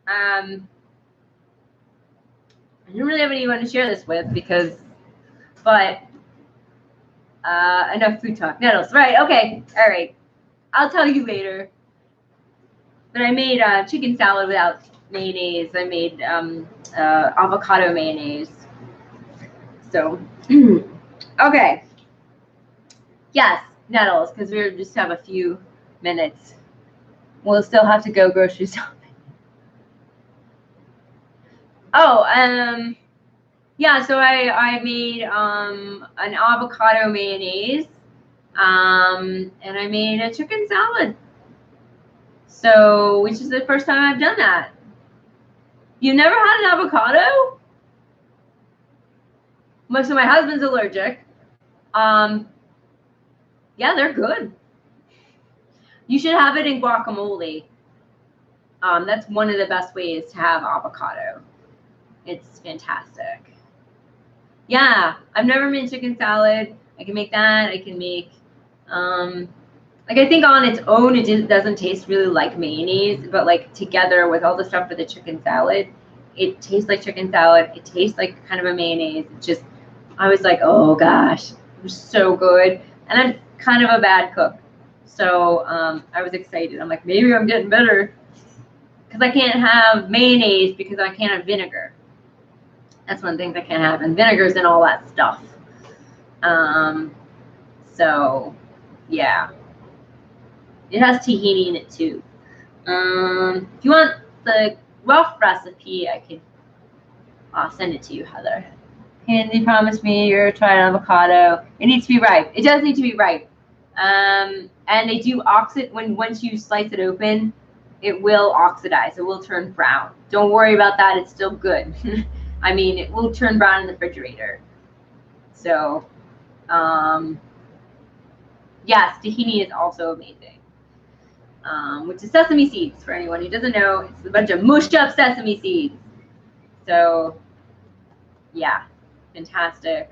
Speaker 1: I didn't really have anyone to share this with but enough food talk. Nettles, right? Okay, all right. I'll tell you later. But I made chicken salad without mayonnaise. I made avocado mayonnaise. So, okay. Yes, Nettles, because we just have a few minutes. We'll still have to go grocery shopping. Oh, yeah, so I made an avocado mayonnaise, and I made a chicken salad. So, which is the first time I've done that. You've never had an avocado? Most of my husband's allergic. Yeah, they're good. You should have it in guacamole. That's one of the best ways to have avocado. It's fantastic. Yeah, I've never made chicken salad. I can make that. I can make, like I think on its own, it doesn't taste really like mayonnaise, but like together with all the stuff for the chicken salad, it tastes like chicken salad. It tastes like kind of a mayonnaise. I was like, oh gosh, it was so good. And I'm kind of a bad cook. So I was excited. I'm like, maybe I'm getting better. Because I can't have mayonnaise because I can't have vinegar. That's one of the things I can't have. And vinegar's and all that stuff. So, yeah. It has tahini in it too. If you want the rough recipe, I'll send it to you, Heather. Pansy promised me you're trying avocado. It needs to be ripe. It does need to be ripe. And they do once you slice it open, it will oxidize. It will turn brown. Don't worry about that. It's still good. I mean, it will turn brown in the refrigerator. So, yes, tahini is also amazing. Which is sesame seeds. For anyone who doesn't know, it's a bunch of mushed up sesame seeds. So, yeah, fantastic.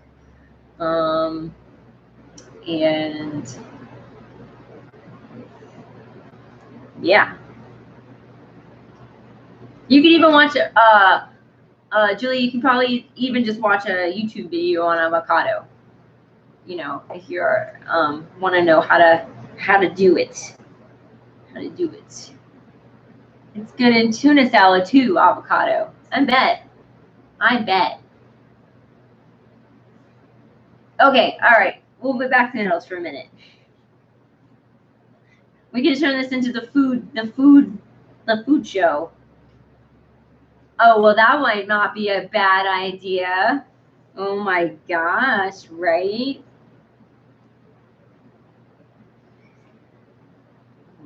Speaker 1: And yeah, you can even watch Julie, you can probably even just watch a YouTube video on avocado. You know, if you're want to know how to do it. How to do it. It's good in tuna salad too, avocado. I bet. Okay, all right. We'll be back to Nettles for a minute. We can turn this into the food show. Oh, well, that might not be a bad idea. Oh my gosh, right?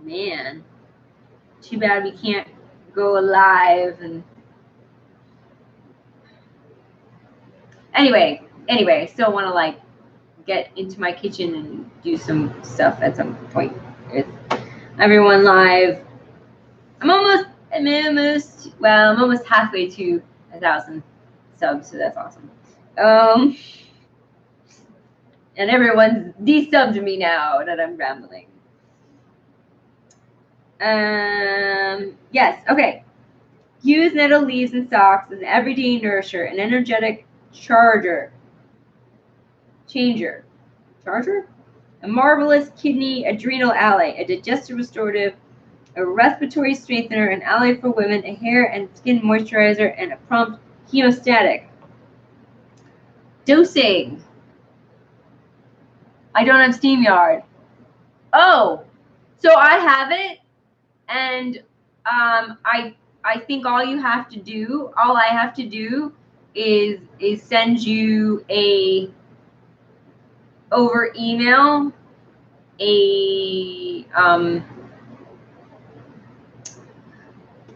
Speaker 1: Man, too bad we can't go live. And anyway, still want to like get into my kitchen and do some stuff at some point with everyone live. I'm almost halfway to 1,000 subs, so that's awesome. And everyone's desubbed me now that I'm rambling. Yes, okay. Use nettle leaves and stalks as an everyday nourisher, an energetic changer, a marvelous kidney adrenal ally, a digestive restorative, a respiratory strengthener, an ally for women, a hair and skin moisturizer, and a prompt hemostatic. Dosing. I don't have SteamYard. Oh, so I have it, and I think all I have to do is send you over email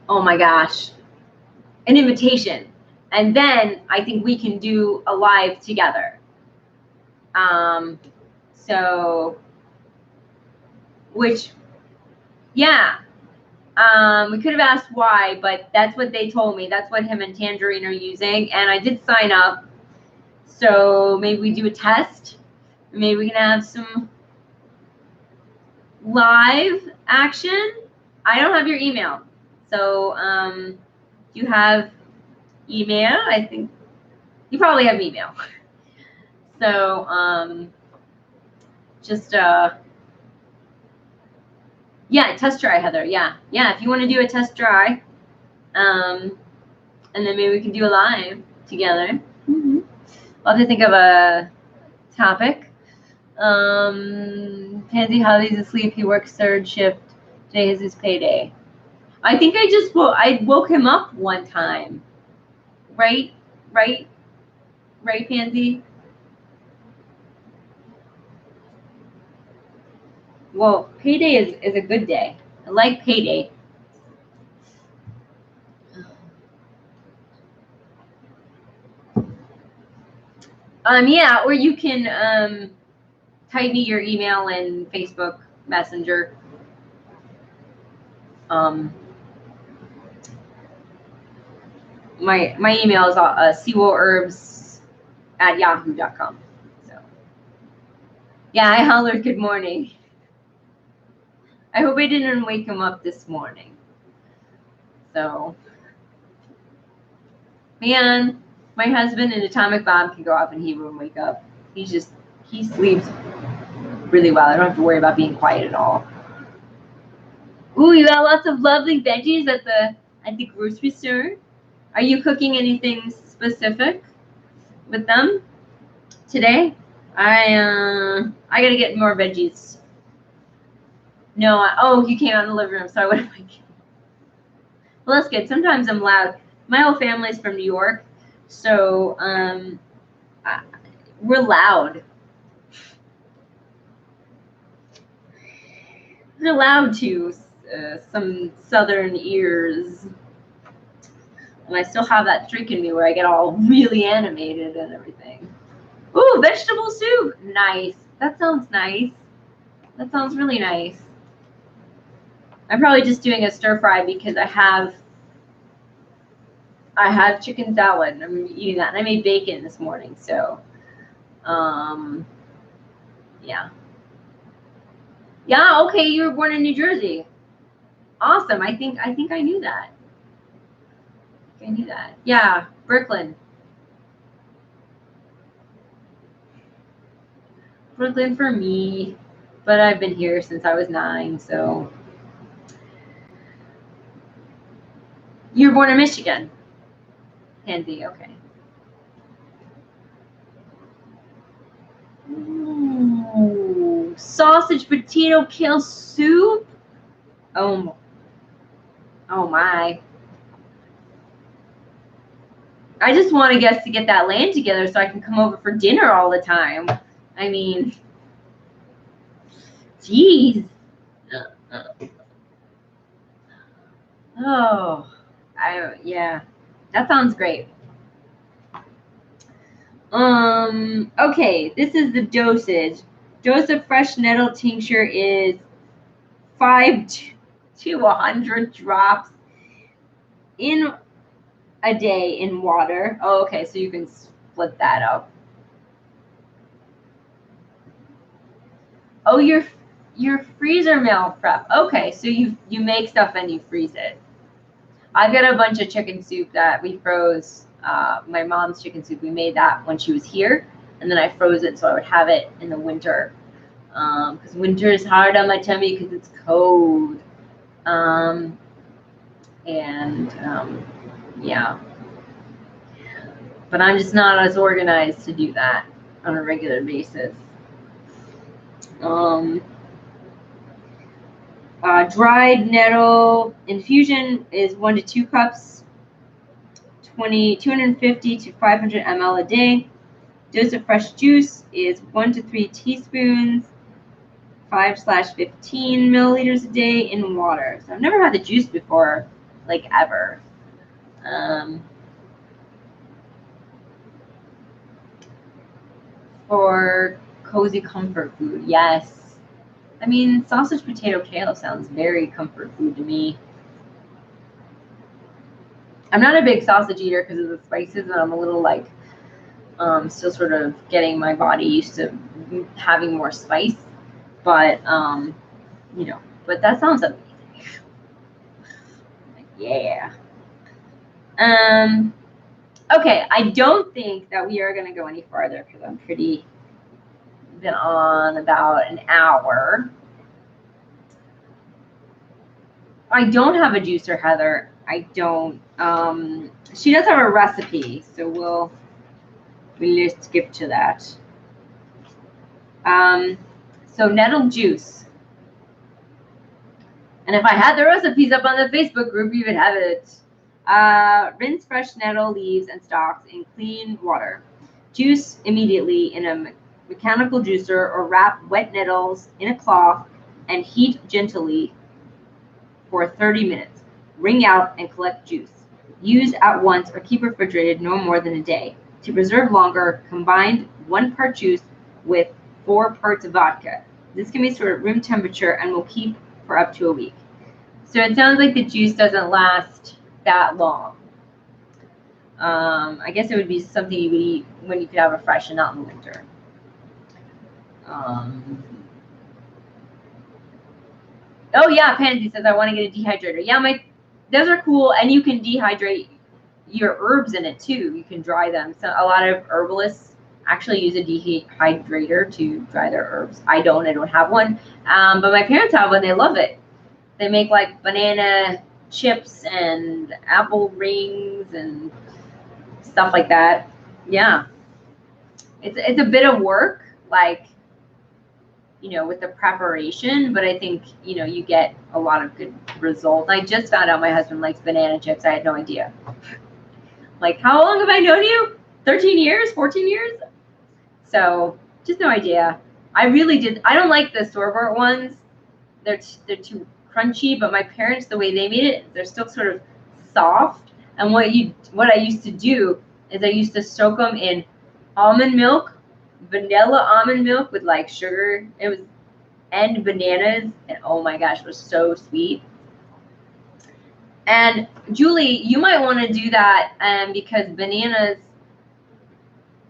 Speaker 1: oh my gosh, an invitation, and then I think we can do a live together. So, which, yeah, we could have asked why, but that's what they told me. That's what him and Tangerine are using, and I did sign up. So maybe we do a test. Maybe we can have some live action. I don't have your email, so you have email. I think you probably have email. So just yeah, test dry, Heather. Yeah, if you want to do a test dry, and then maybe we can do a live together. I'll have to think of a topic. Pansy Holly's asleep. He works third shift. Today is his payday. I think I woke him up one time. Right, Pansy? Well, payday is a good day. I like payday. Yeah, or you can type me your email in Facebook Messenger. My email is seawolherbs@yahoo.com. So yeah, I hollered good morning. I hope I didn't wake him up this morning. So, man, my husband, an atomic bomb can go off and he won't wake up. He sleeps really well. I don't have to worry about being quiet at all. Ooh, you got lots of lovely veggies at the grocery store. Are you cooking anything specific with them today? I gotta get more veggies. No, oh, you came out in the living room. Sorry, what am I doing? Well, that's good. Sometimes I'm loud. My whole family's from New York, so we're loud. We're loud to some southern ears. And I still have that streak in me where I get all really animated and everything. Ooh, vegetable soup. Nice. That sounds nice. That sounds really nice. I'm probably just doing a stir fry because I have chicken salad. I'm eating that. And I made bacon this morning, so yeah. Yeah, okay, you were born in New Jersey. Awesome. I think I knew that. I knew that. Yeah, Brooklyn. Brooklyn for me, but I've been here since I was 9, so. You were born in Michigan. Pansy, okay. Ooh, sausage potato kale soup. Oh my. I just want to get that land together so I can come over for dinner all the time. I mean, geez. Oh, yeah, that sounds great. Okay, this is the dosage. Dose of fresh nettle tincture is 5 to 100 drops in a day in water. Oh, okay, so you can split that up. Oh, your freezer meal prep. Okay, so you make stuff and you freeze it. I've got a bunch of chicken soup that we froze. My mom's chicken soup, we made that when she was here, and then I froze it so I would have it in the winter. Because winter is hard on my tummy because it's cold. Yeah. But I'm just not as organized to do that on a regular basis. Dried nettle infusion is 1 to 2 cups, 250 to 500 ml a day. Dose of fresh juice is 1 to 3 teaspoons, 5/15 milliliters a day in water. So I've never had the juice before, like ever. For cozy comfort food, yes. I mean, sausage, potato, kale sounds very comfort food to me. I'm not a big sausage eater because of the spices, and I'm a little like still sort of getting my body used to having more spice. But you know, but that sounds amazing. Like, yeah. Okay, I don't think that we are going to go any farther because I'm been on about an hour. I don't have a juicer, Heather. I don't. She does have a recipe, so we'll just skip to that. So nettle juice. And if I had the recipes up on the Facebook group, you would have it. Rinse fresh nettle leaves and stalks in clean water. Juice immediately in a mechanical juicer or wrap wet nettles in a cloth and heat gently for 30 minutes. Wring out and collect juice. Use at once or keep refrigerated no more than a day. To preserve longer, combine 1 part juice with 4 parts of vodka. This can be stored at room temperature and will keep for up to a week. So it sounds like the juice doesn't last that long. I guess it would be something you would eat when you could have it fresh and not in the winter. Oh yeah, Pansy says I want to get a dehydrator. Yeah, those are cool, and you can dehydrate your herbs in it too. You can dry them. So a lot of herbalists actually use a dehydrator to dry their herbs. I don't have one, but my parents have one. They love it. They make like banana chips and apple rings and stuff like that. Yeah, it's a bit of work, like, you know, with the preparation, but I think, you know, you get a lot of good results. I just found out my husband likes banana chips. I had no idea. Like, how long have I known you? 13 years, 14 years? So just no idea. I really did. I don't like the store-bought ones. They're too crunchy, but my parents, the way they made it, they're still sort of soft. And what I used to do is I used to soak them in almond milk, vanilla almond milk with like sugar. And bananas, and oh my gosh, it was so sweet. And Julie, you might want to do that, because bananas,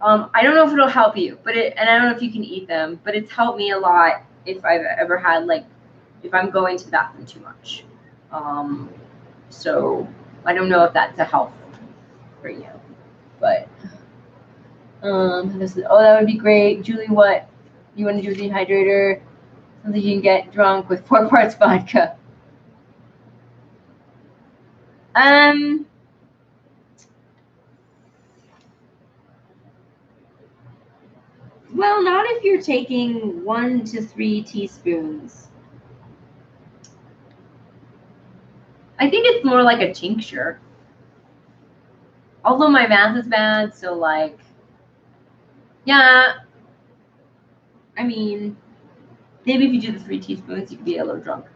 Speaker 1: I don't know if it'll help you, and I don't know if you can eat them, but it's helped me a lot if I've ever had, like, if I'm going to the bathroom too much. So I don't know if that's a help for you, but that would be great. Julie, what you want to do with the dehydrator? Something you can get drunk with 4 parts vodka. Well, not if you're taking 1 to 3 teaspoons. I think it's more like a tincture. Although my math is bad, so like, yeah, I mean, maybe if you do the 3 teaspoons, you could be a little drunk.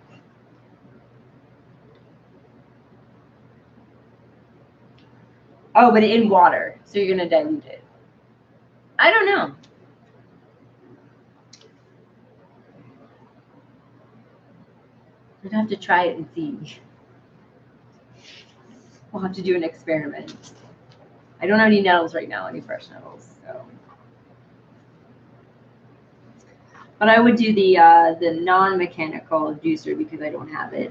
Speaker 1: Oh, but in water, so you're gonna dilute it. I don't know. I'd have to try it and see. We'll have to do an experiment. I don't have any nettles right now, any fresh nettles, so. But I would do the non-mechanical juicer because I don't have it.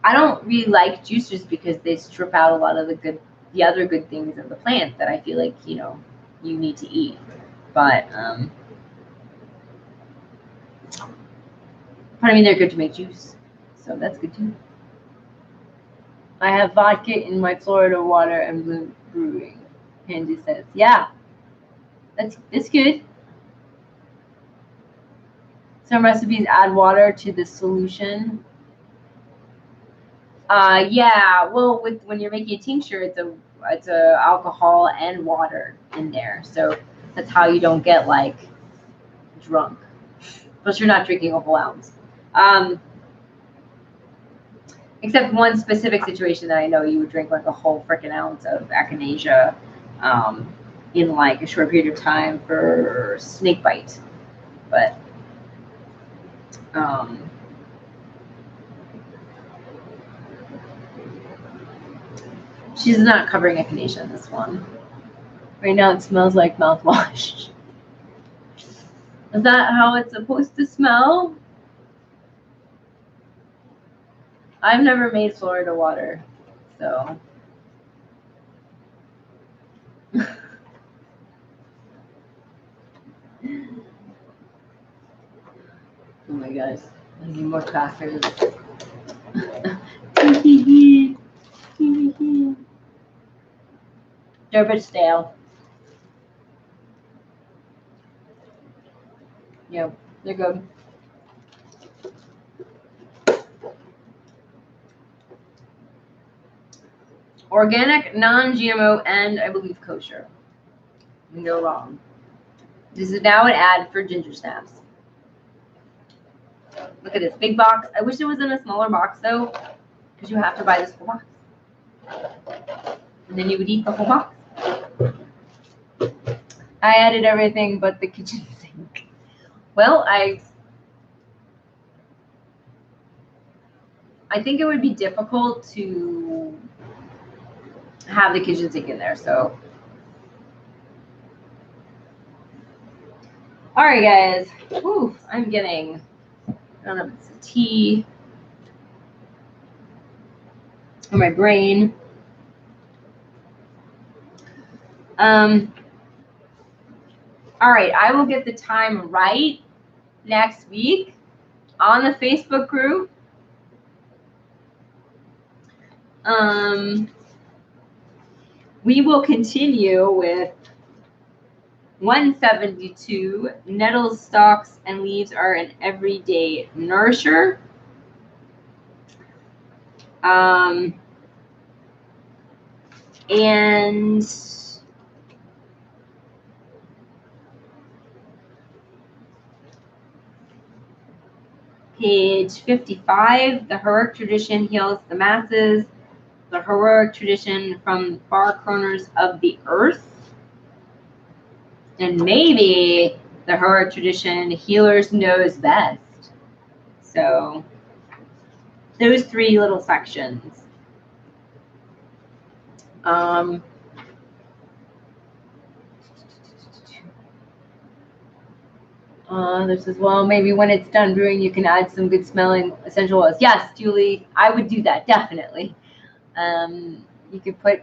Speaker 1: I don't really like juicers because they strip out a lot of the other good things of the plant that I feel like, you know, you need to eat. But I mean, they're good to make juice, so that's good too. I have vodka in my Florida water and blue brewing. Candy says, yeah, that's good. Some recipes add water to the solution. Yeah, well, when you're making a tincture, it's a alcohol and water in there, so that's how you don't get like drunk. Plus, you're not drinking a whole ounce. Except one specific situation that I know you would drink like a whole freaking ounce of echinacea in like a short period of time for snake bite, but she's not covering echinacea in this one. Right now it smells like mouthwash. Is that how it's supposed to smell? I've never made Florida water, so. Oh my gosh, I need more crackers. They're a bit stale. Yeah, they're good. Organic, non-GMO, and I believe kosher. You can go wrong. This is now an ad for ginger snaps. Look at this big box. I wish it was in a smaller box though, because you have to buy this whole box. And then you would eat the whole box. I added everything but the kitchen sink. Well, I think it would be difficult to have the kitchen sink in there, so. All right, guys. Whew, I'm getting, I don't know if it's a tea or my brain. All right, I will get the time right next week on the Facebook group. We will continue with 172. Nettles, stalks, and leaves are an everyday nourisher. And page 55, the heroic tradition heals the masses. The heroic tradition from far corners of the earth. And maybe the heroic tradition healers knows best. So those 3 little sections. This is, well, maybe when it's done brewing, you can add some good smelling essential oils. Yes, Julie, I would do that, definitely. You could put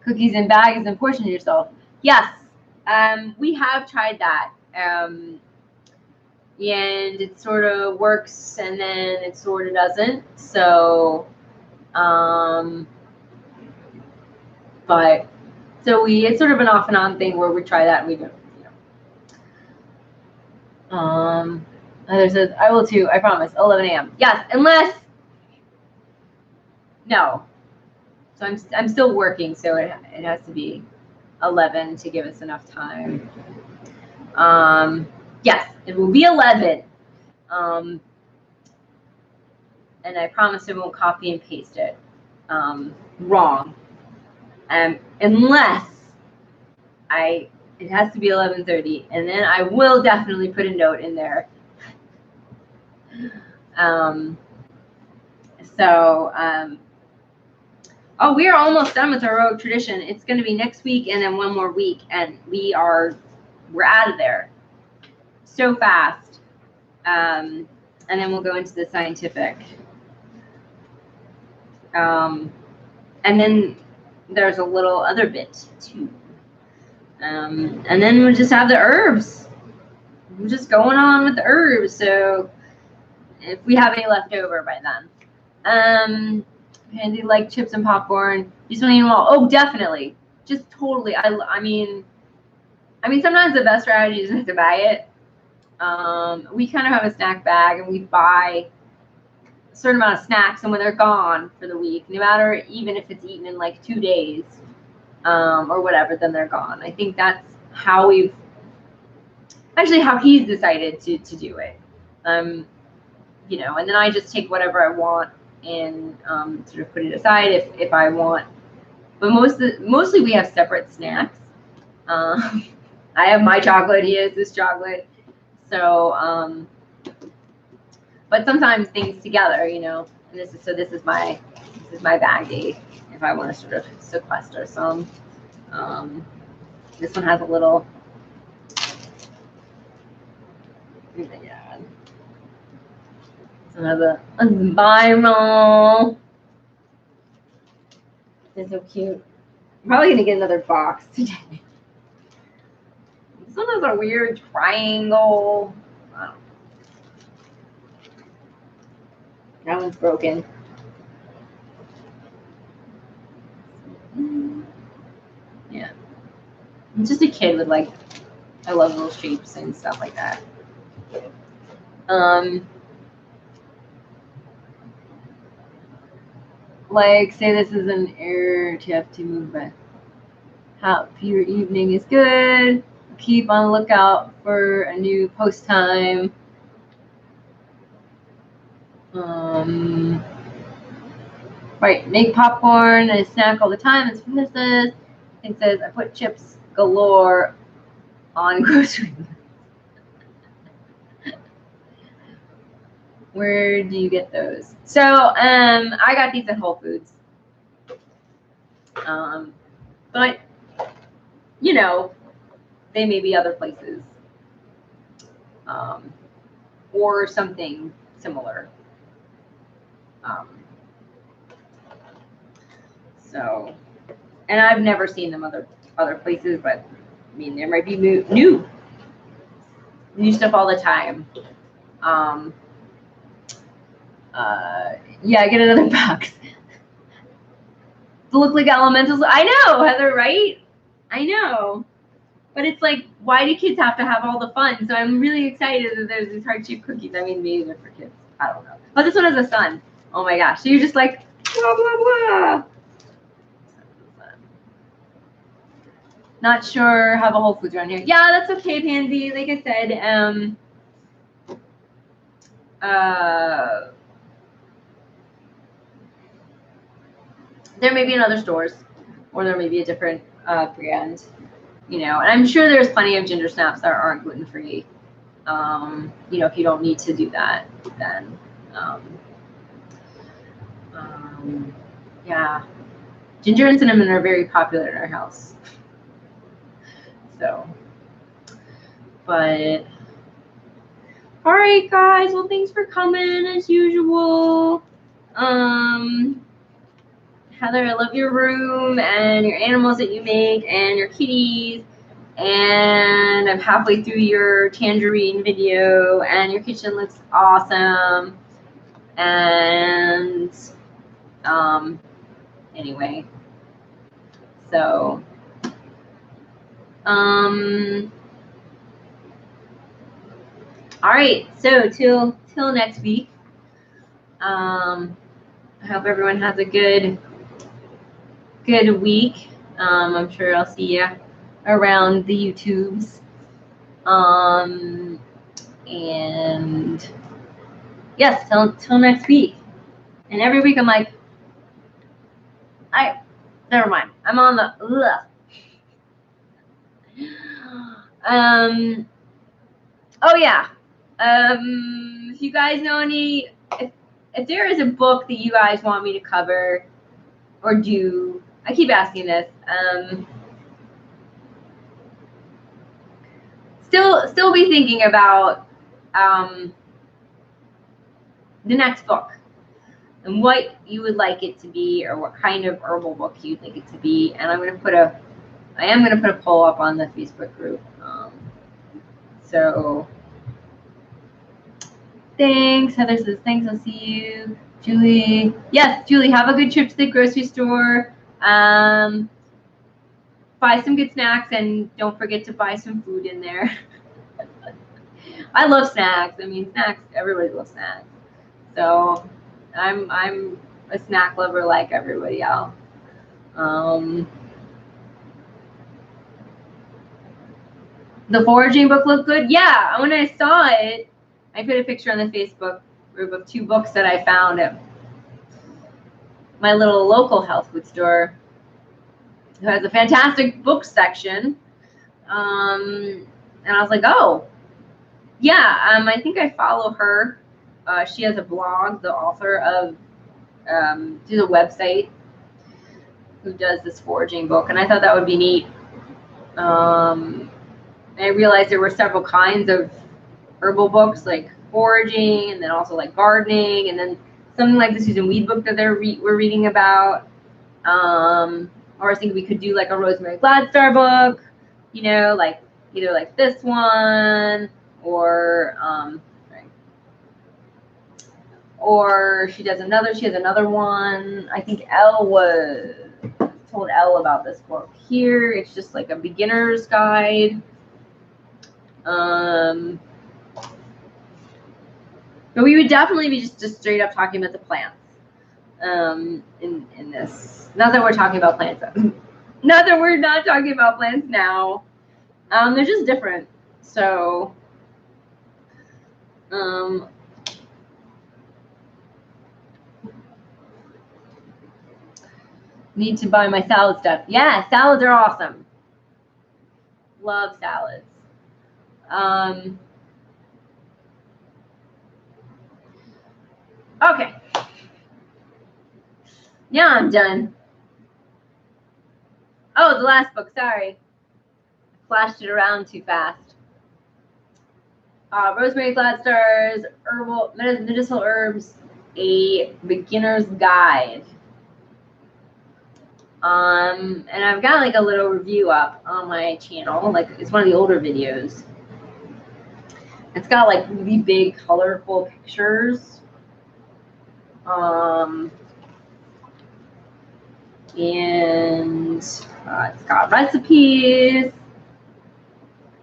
Speaker 1: cookies in bags and portion yourself. Yes, we have tried that. And it sort of works and then it sort of doesn't. So, but, so it's sort of an off and on thing where we try that and we don't, you know. Heather says, I will too, I promise, 11 a.m. Yes, unless, no. So I'm still working, so it has to be 11 to give us enough time. Yes, it will be 11. And I promise I won't copy and paste it wrong. Unless it has to be 11:30, and then I will definitely put a note in there. Oh, we are almost done with our rogue tradition. It's going to be next week and then one more week, and we're out of there so fast. And then we'll go into the scientific. And then there's a little other bit too. And then we'll just have the herbs. We're just going on with the herbs. So if we have any left over by then. Pansy like chips and popcorn. You just want to eat them all. Oh, definitely. Just totally. I mean, sometimes the best strategy is to buy it. We kind of have a snack bag, and we buy a certain amount of snacks, and when they're gone for the week, no matter, even if it's eaten in like 2 days or whatever, then they're gone. I think that's how he's decided to do it. You know, and then I just take whatever I want and sort of put it aside if I want. But mostly we have separate snacks. I have my chocolate. He has this chocolate. So, but sometimes things together, you know. And this is my baggie if I want to sort of sequester some. This one has a little. Yeah. This one has a spiral. It's so cute. I'm probably gonna get another box today. This one has a weird triangle. Wow. That one's broken. Yeah. I'm just a kid with like, I love little shapes and stuff like that. Like, say this is an error to have to move back. Hope your evening is good. Keep on the lookout for a new post time. Right, make popcorn and a snack all the time. It's from this. It says I put chips galore on grocery. Where do you get those? So I got these at Whole Foods. But you know, they may be other places. Or something similar. So, and I've never seen them other places, but I mean, there might be new stuff all the time. Yeah, get another box. To look like elementals. I know, Heather, right? I know. But it's like, why do kids have to have all the fun? So I'm really excited that there's these heart-shaped cookies. I mean, maybe they're for kids. I don't know. But this one has a sun. Oh my gosh. So you're just like, blah, blah, blah. Not sure, have a Whole Foods around here. Yeah, that's okay, Pansy. Like I said, there may be in other stores, or there may be a different brand, you know. And I'm sure there's plenty of ginger snaps that aren't gluten-free. You know, if you don't need to do that, then yeah, ginger and cinnamon are very popular in our house. So, but all right, guys. Well, thanks for coming as usual. Heather, I love your room and your animals that you make and your kitties. And I'm halfway through your tangerine video, and your kitchen looks awesome. And anyway, so all right, so till next week. I hope everyone has a good good week. I'm sure I'll see you around the YouTubes. And yes, till next week. And every week I'm like, never mind. I'm on the oh yeah. If you guys know any, if there is a book that you guys want me to cover or do, I keep asking this. Still be thinking about the next book and what you would like it to be, or what kind of herbal book you'd like it to be. And I am gonna put a poll up on the Facebook group. So thanks. Heather says thanks. I'll see you. Julie, yes, Julie, have a good trip to the grocery store. Buy some good snacks, and don't forget to buy some food in there. I love snacks. I mean, snacks. Everybody loves snacks. So I'm a snack lover like everybody else. The foraging book looked good. Yeah, when I saw it, I put a picture on the Facebook group of 2 books that I found at my little local health food store, who has a fantastic book section. And I was like, oh, yeah. I think I follow her. She has a blog, the author of through the website, who does this foraging book, and I thought that would be neat. I realized there were several kinds of herbal books, like foraging, and then also like gardening, and then something like the Susun Weed book that we're reading about. Or I was thinking we could do like a Rosemary Gladstar book, you know, like either like this one, or she has another one. I think told Elle about this book here. It's just like a beginner's guide. But we would definitely be just straight up talking about the plants in this. Not that we're talking about plants. Not that we're not talking about plants now. They're just different. So need to buy my salad stuff. Yeah, salads are awesome. Love salads. Okay. Now I'm done. Oh, the last book. Sorry. Flashed it around too fast. Rosemary Gladstar's Herbal Medicinal Herbs, a Beginner's Guide. And I've got like a little review up on my channel. Like, it's one of the older videos. It's got like really big, colorful pictures. And it's got recipes.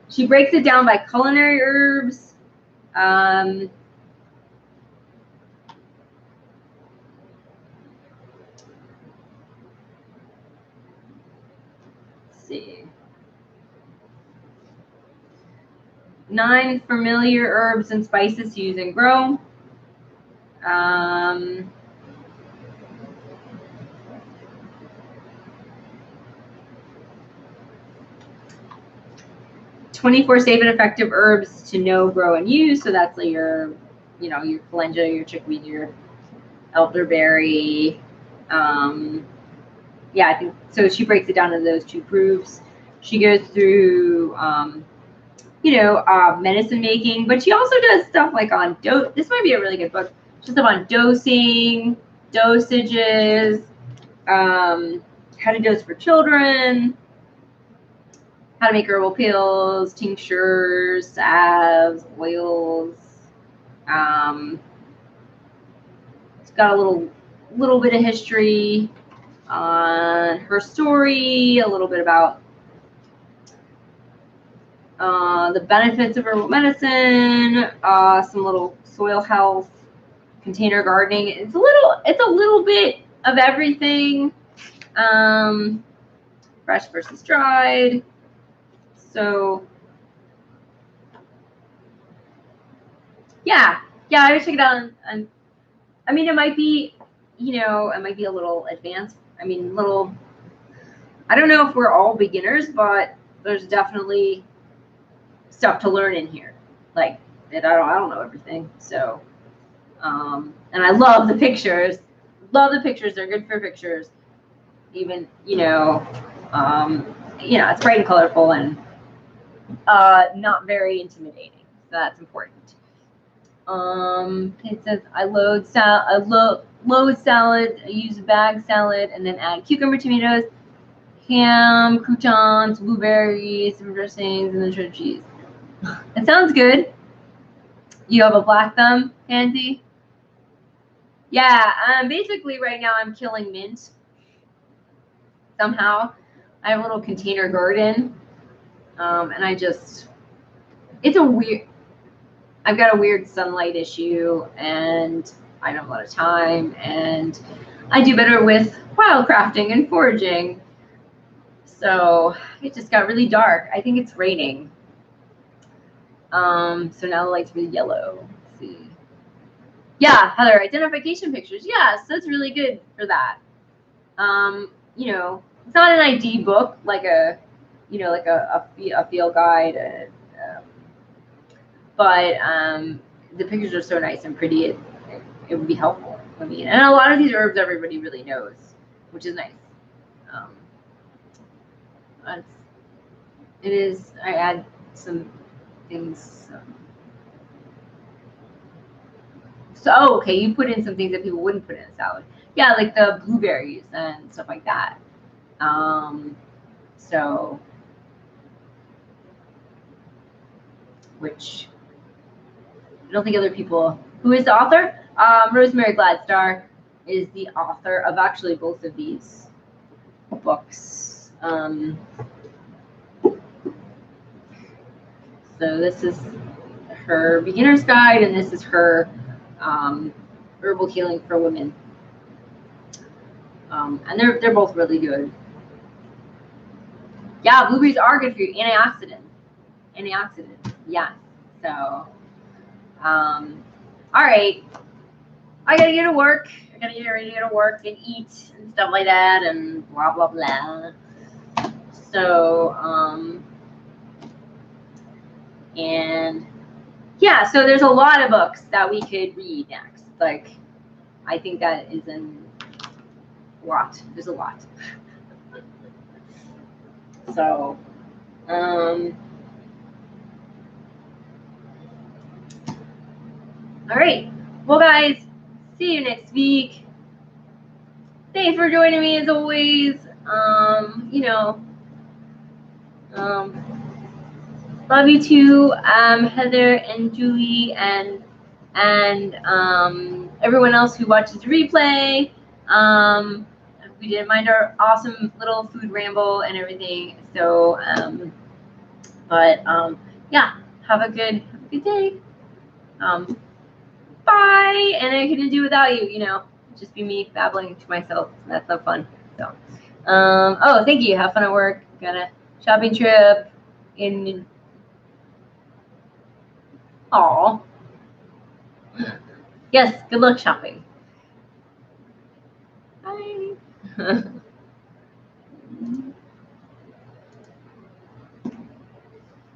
Speaker 1: She breaks it down by culinary herbs. Let's see. 9 familiar herbs and spices to use and grow. 24 safe and effective herbs to know, grow, and use. So that's like your calendula, your chickweed, your elderberry. Yeah, I think so. She breaks it down into those 2 groups. She goes through, medicine making, but she also does stuff like on this might be a really good book. Just stuff on dosing, dosages, how to dose for children, how to make herbal pills, tinctures, salves, oils. It's got a little bit of history on her story, a little bit about the benefits of herbal medicine, some little soil health, container gardening. It's a little bit of everything. Fresh versus dried. So yeah, I would check it out. And I mean, it might be, it might be a little advanced. I mean, I don't know if we're all beginners, but there's definitely stuff to learn in here. Like, I don't know everything. So, and I love the pictures. Love the pictures. They're good for pictures. Even, it's bright and colorful and not very intimidating. So that's important. It says I load salad, I use bag salad, and then add cucumber, tomatoes, ham, croutons, blueberries, some dressings, and then shredded cheese. It sounds good. You have a black thumb, Pansy? Yeah, basically right now I'm killing mint. Somehow. I have a little container garden. And I've got a weird sunlight issue, and I don't have a lot of time, and I do better with wildcrafting and foraging. So it just got really dark. I think it's raining. So now the light's really yellow. Let's see. Yeah, Heather, identification pictures. Yes, that's really good for that. It's not an ID book like a field guide, but the pictures are so nice and pretty. It would be helpful. I mean, and a lot of these herbs everybody really knows, which is nice. It is. I add some things. So okay, you put in some things that people wouldn't put in a salad. Yeah, like the blueberries and stuff like that. So, which I don't think other people. Who is the author? Rosemary Gladstar is the author of actually both of these books. So this is her beginner's guide, and this is her herbal healing for women. And they're both really good. Yeah, blueberries are good for you. Antioxidant. Yeah. So, all right. I gotta get to work. I gotta get ready to go to work and eat and stuff like that and blah blah blah. So, and yeah, so there's a lot of books that we could read next. Like, I think that is a lot. There's a lot. So, all right. Well, guys, see you next week. Thanks for joining me as always. Love you too, Heather and Julie and everyone else who watches the replay. We didn't mind our awesome little food ramble and everything. So, yeah, have a good day. Bye. And I couldn't do without you. Just be me babbling to myself. That's no fun. So, oh, thank you. Have fun at work. Got a shopping trip in. Aw. Yes, good luck shopping. Bye.